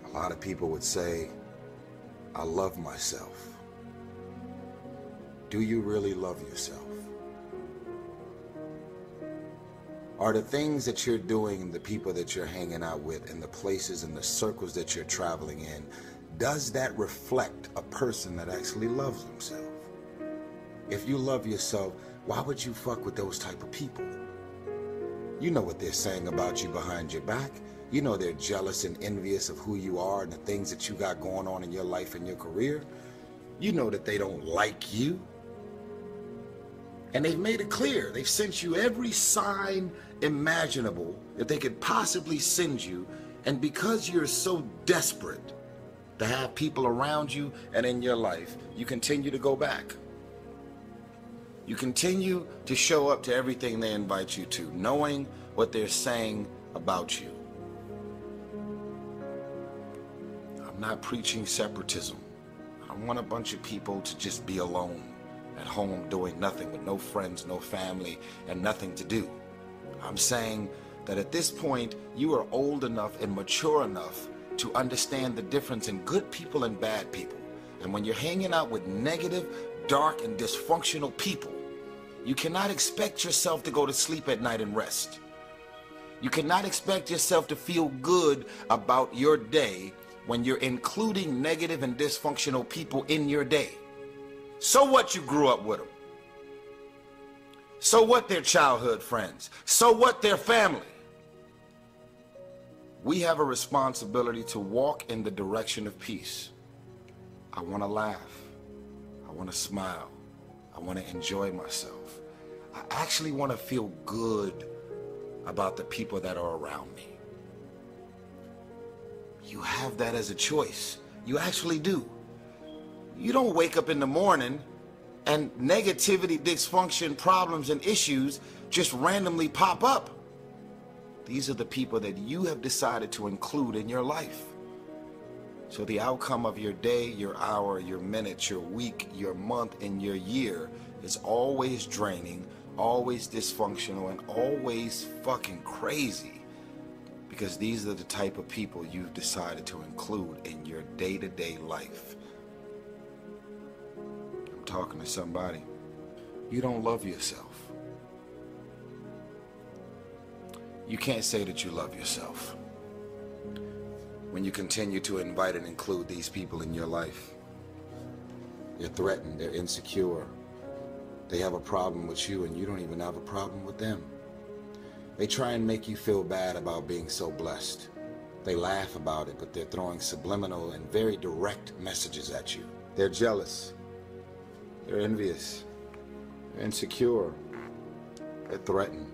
Speaker 1: A lot of people would say, I love myself. Do you really love yourself? Are the things that you're doing, the people that you're hanging out with, and the places and the circles that you're traveling in, does that reflect a person that actually loves themselves? If you love yourself, why would you fuck with those type of people? You know what they're saying about you behind your back. You know they're jealous and envious of who you are and the things that you got going on in your life and your career. You know that they don't like you. And they've made it clear. They've sent you every sign imaginable that they could possibly send you. And because you're so desperate to have people around you and in your life, you continue to go back. You continue to show up to everything they invite you to, knowing what they're saying about you. I'm not preaching separatism. I don't want a bunch of people to just be alone at home doing nothing with no friends, no family, and nothing to do. I'm saying that at this point, you are old enough and mature enough to understand the difference in good people and bad people. And when you're hanging out with negative, dark, and dysfunctional people, you cannot expect yourself to go to sleep at night and rest. You cannot expect yourself to feel good about your day when you're including negative and dysfunctional people in your day. So what you grew up with them? So what their childhood friends? So what their family? We have a responsibility to walk in the direction of peace. I want to laugh. I want to smile. I want to enjoy myself. I actually want to feel good about the people that are around me. You have that as a choice. You actually do. You don't wake up in the morning and negativity, dysfunction, problems, and issues just randomly pop up. These are the people that you have decided to include in your life. So the outcome of your day, your hour, your minute, your week, your month, and your year is always draining, always dysfunctional, and always fucking crazy. Because these are the type of people you've decided to include in your day-to-day life. I'm talking to somebody. You don't love yourself. You can't say that you love yourself when you continue to invite and include these people in your life. They're threatened, they're insecure. They have a problem with you and you don't even have a problem with them. They try and make you feel bad about being so blessed. They laugh about it, but they're throwing subliminal and very direct messages at you. They're jealous. They're envious. They're insecure. They're threatened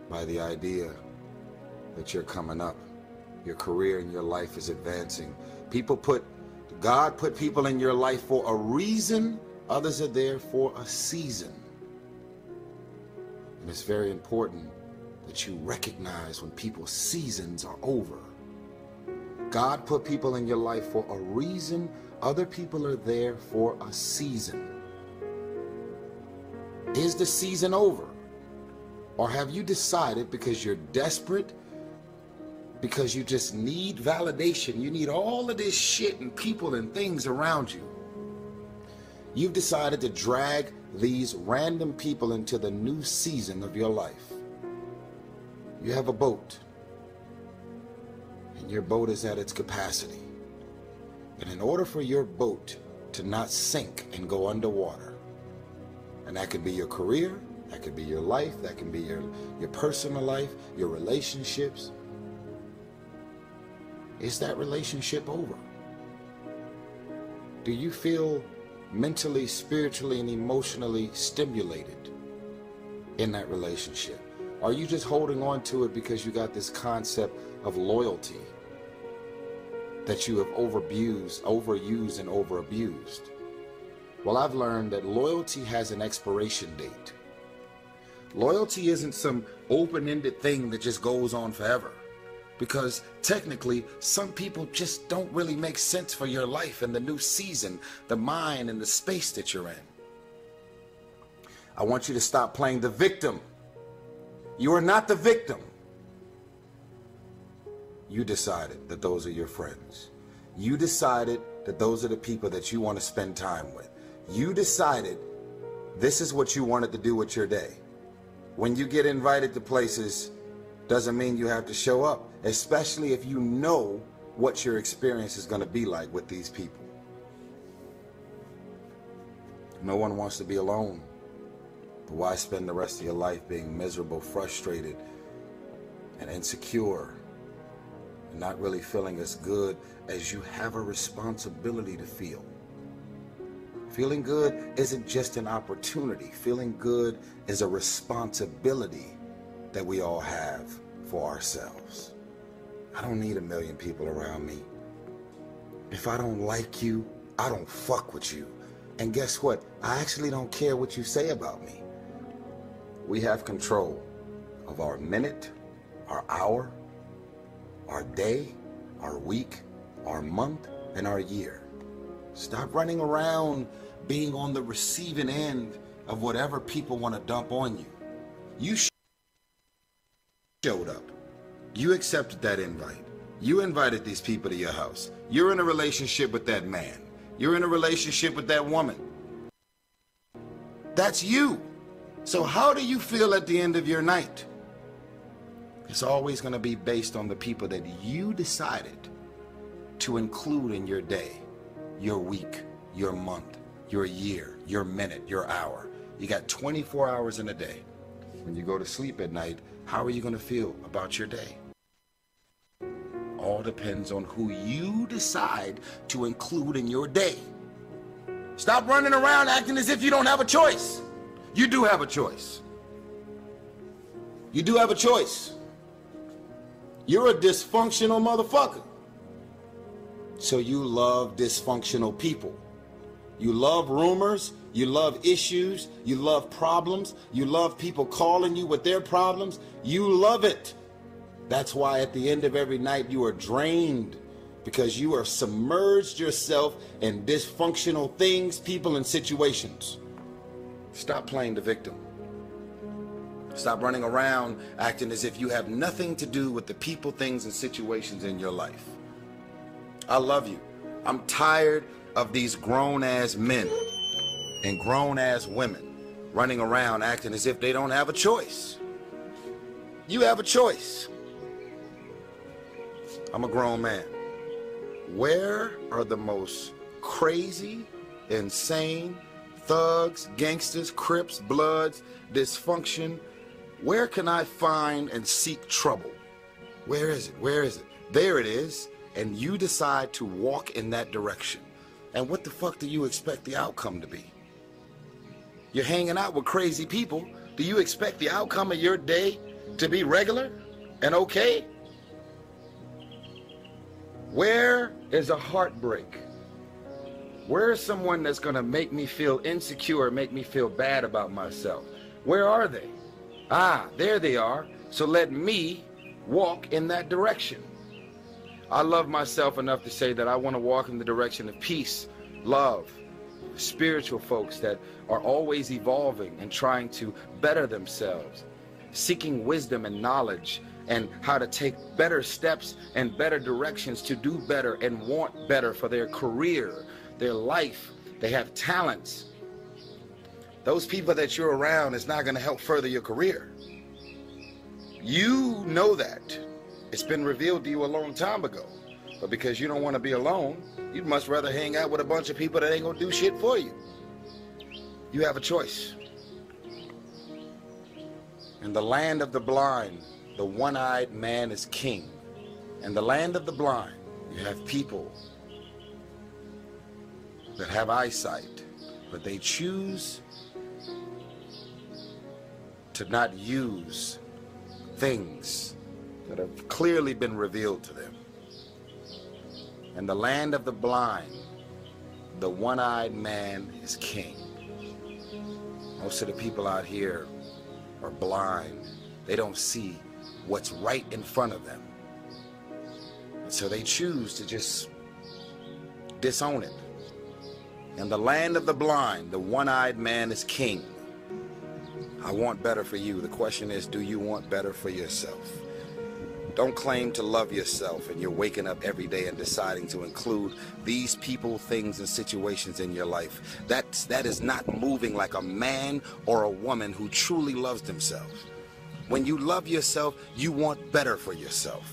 Speaker 1: by the idea that you're coming up. Your career and your life is advancing. God put people in your life for a reason. Others are there for a season. And it's very important that you recognize when people's seasons are over. God put people in your life for a reason. Other people are there for a season. Is the season over? Or have you decided because you're desperate, because you just need validation, you need all of this shit and people and things around you, you've decided to drag these random people into the new season of your life? You have a boat, and your boat is at its capacity. And in order for your boat to not sink and go underwater, and that could be your career, that could be your life, that can be your personal life, your relationships, is that relationship over? Do you feel mentally, spiritually, and emotionally stimulated in that relationship? Are you just holding on to it because you got this concept of loyalty that you have overused and overabused? Well, I've learned that loyalty has an expiration date. Loyalty isn't some open-ended thing that just goes on forever. Because technically, some people just don't really make sense for your life and the new season, the mind and the space that you're in. I want you to stop playing the victim. You are not the victim. You decided that those are your friends. You decided that those are the people that you want to spend time with. You decided this is what you wanted to do with your day. When you get invited to places, doesn't mean you have to show up, especially if you know what your experience is going to be like with these people. No one wants to be alone. But why spend the rest of your life being miserable, frustrated, and insecure, and not really feeling as good as you have a responsibility to feel? Feeling good isn't just an opportunity. Feeling good is a responsibility that we all have for ourselves. I don't need 1 million people around me. If I don't like you, I don't fuck with you. And guess what? I actually don't care what you say about me. We have control of our minute, our hour, our day, our week, our month, and our year. Stop running around being on the receiving end of whatever people want to dump on you. You showed up. You accepted that invite. You invited these people to your house. You're in a relationship with that man. You're in a relationship with that woman. That's you. So how do you feel at the end of your night? It's always going to be based on the people that you decided to include in your day, your week, your month, your year, your minute, your hour. You got 24 hours in a day. When you go to sleep at night, how are you going to feel about your day? all depends on who you decide to include in your day. Stop running around acting as if you don't have a choice. You do have a choice. You do have a choice. You're a dysfunctional motherfucker. So you love dysfunctional people. You love rumors, you love issues, you love problems, you love people calling you with their problems. You love it. That's why at the end of every night you are drained, because you are submerged yourself in dysfunctional things, people, and situations. Stop playing the victim. Stop running around acting as if you have nothing to do with the people, things, and situations in your life. I love you. I'm tired of these grown-ass men and grown-ass women running around acting as if they don't have a choice. You have a choice. I'm a grown man. Where are the most crazy, insane, thugs, gangsters, Crips, Bloods, dysfunction? Where can I find and seek trouble? Where is it? Where is it? There it is. And you decide to walk in that direction. And what the fuck do you expect the outcome to be? You're hanging out with crazy people. Do you expect the outcome of your day to be regular and okay? Where is a heartbreak? Where is someone that's gonna make me feel insecure, make me feel bad about myself? Where are they? Ah, there they are. So let me walk in that direction. I love myself enough to say that I want to walk in the direction of peace, love, spiritual folks that are always evolving and trying to better themselves, seeking wisdom and knowledge and how to take better steps and better directions to do better and want better for their career, their life. They have talents. Those people that you're around is not going to help further your career. You know that. It's been revealed to you a long time ago. But because you don't want to be alone, you'd much rather hang out with a bunch of people that ain't going to do shit for you. You have a choice. In the land of the blind, the one-eyed man is king. In the land of the blind, you have people that have eyesight, but they choose to not use things that have clearly been revealed to them. In the land of the blind, the one-eyed man is king. Most of the people out here are blind. They don't see what's right in front of them. And so they choose to just disown it. In the land of the blind, the one-eyed man is king. I want better for you. The question is, do you want better for yourself? Don't claim to love yourself and you're waking up every day and deciding to include these people, things, and situations in your life. That is not moving like a man or a woman who truly loves themselves. When you love yourself, you want better for yourself.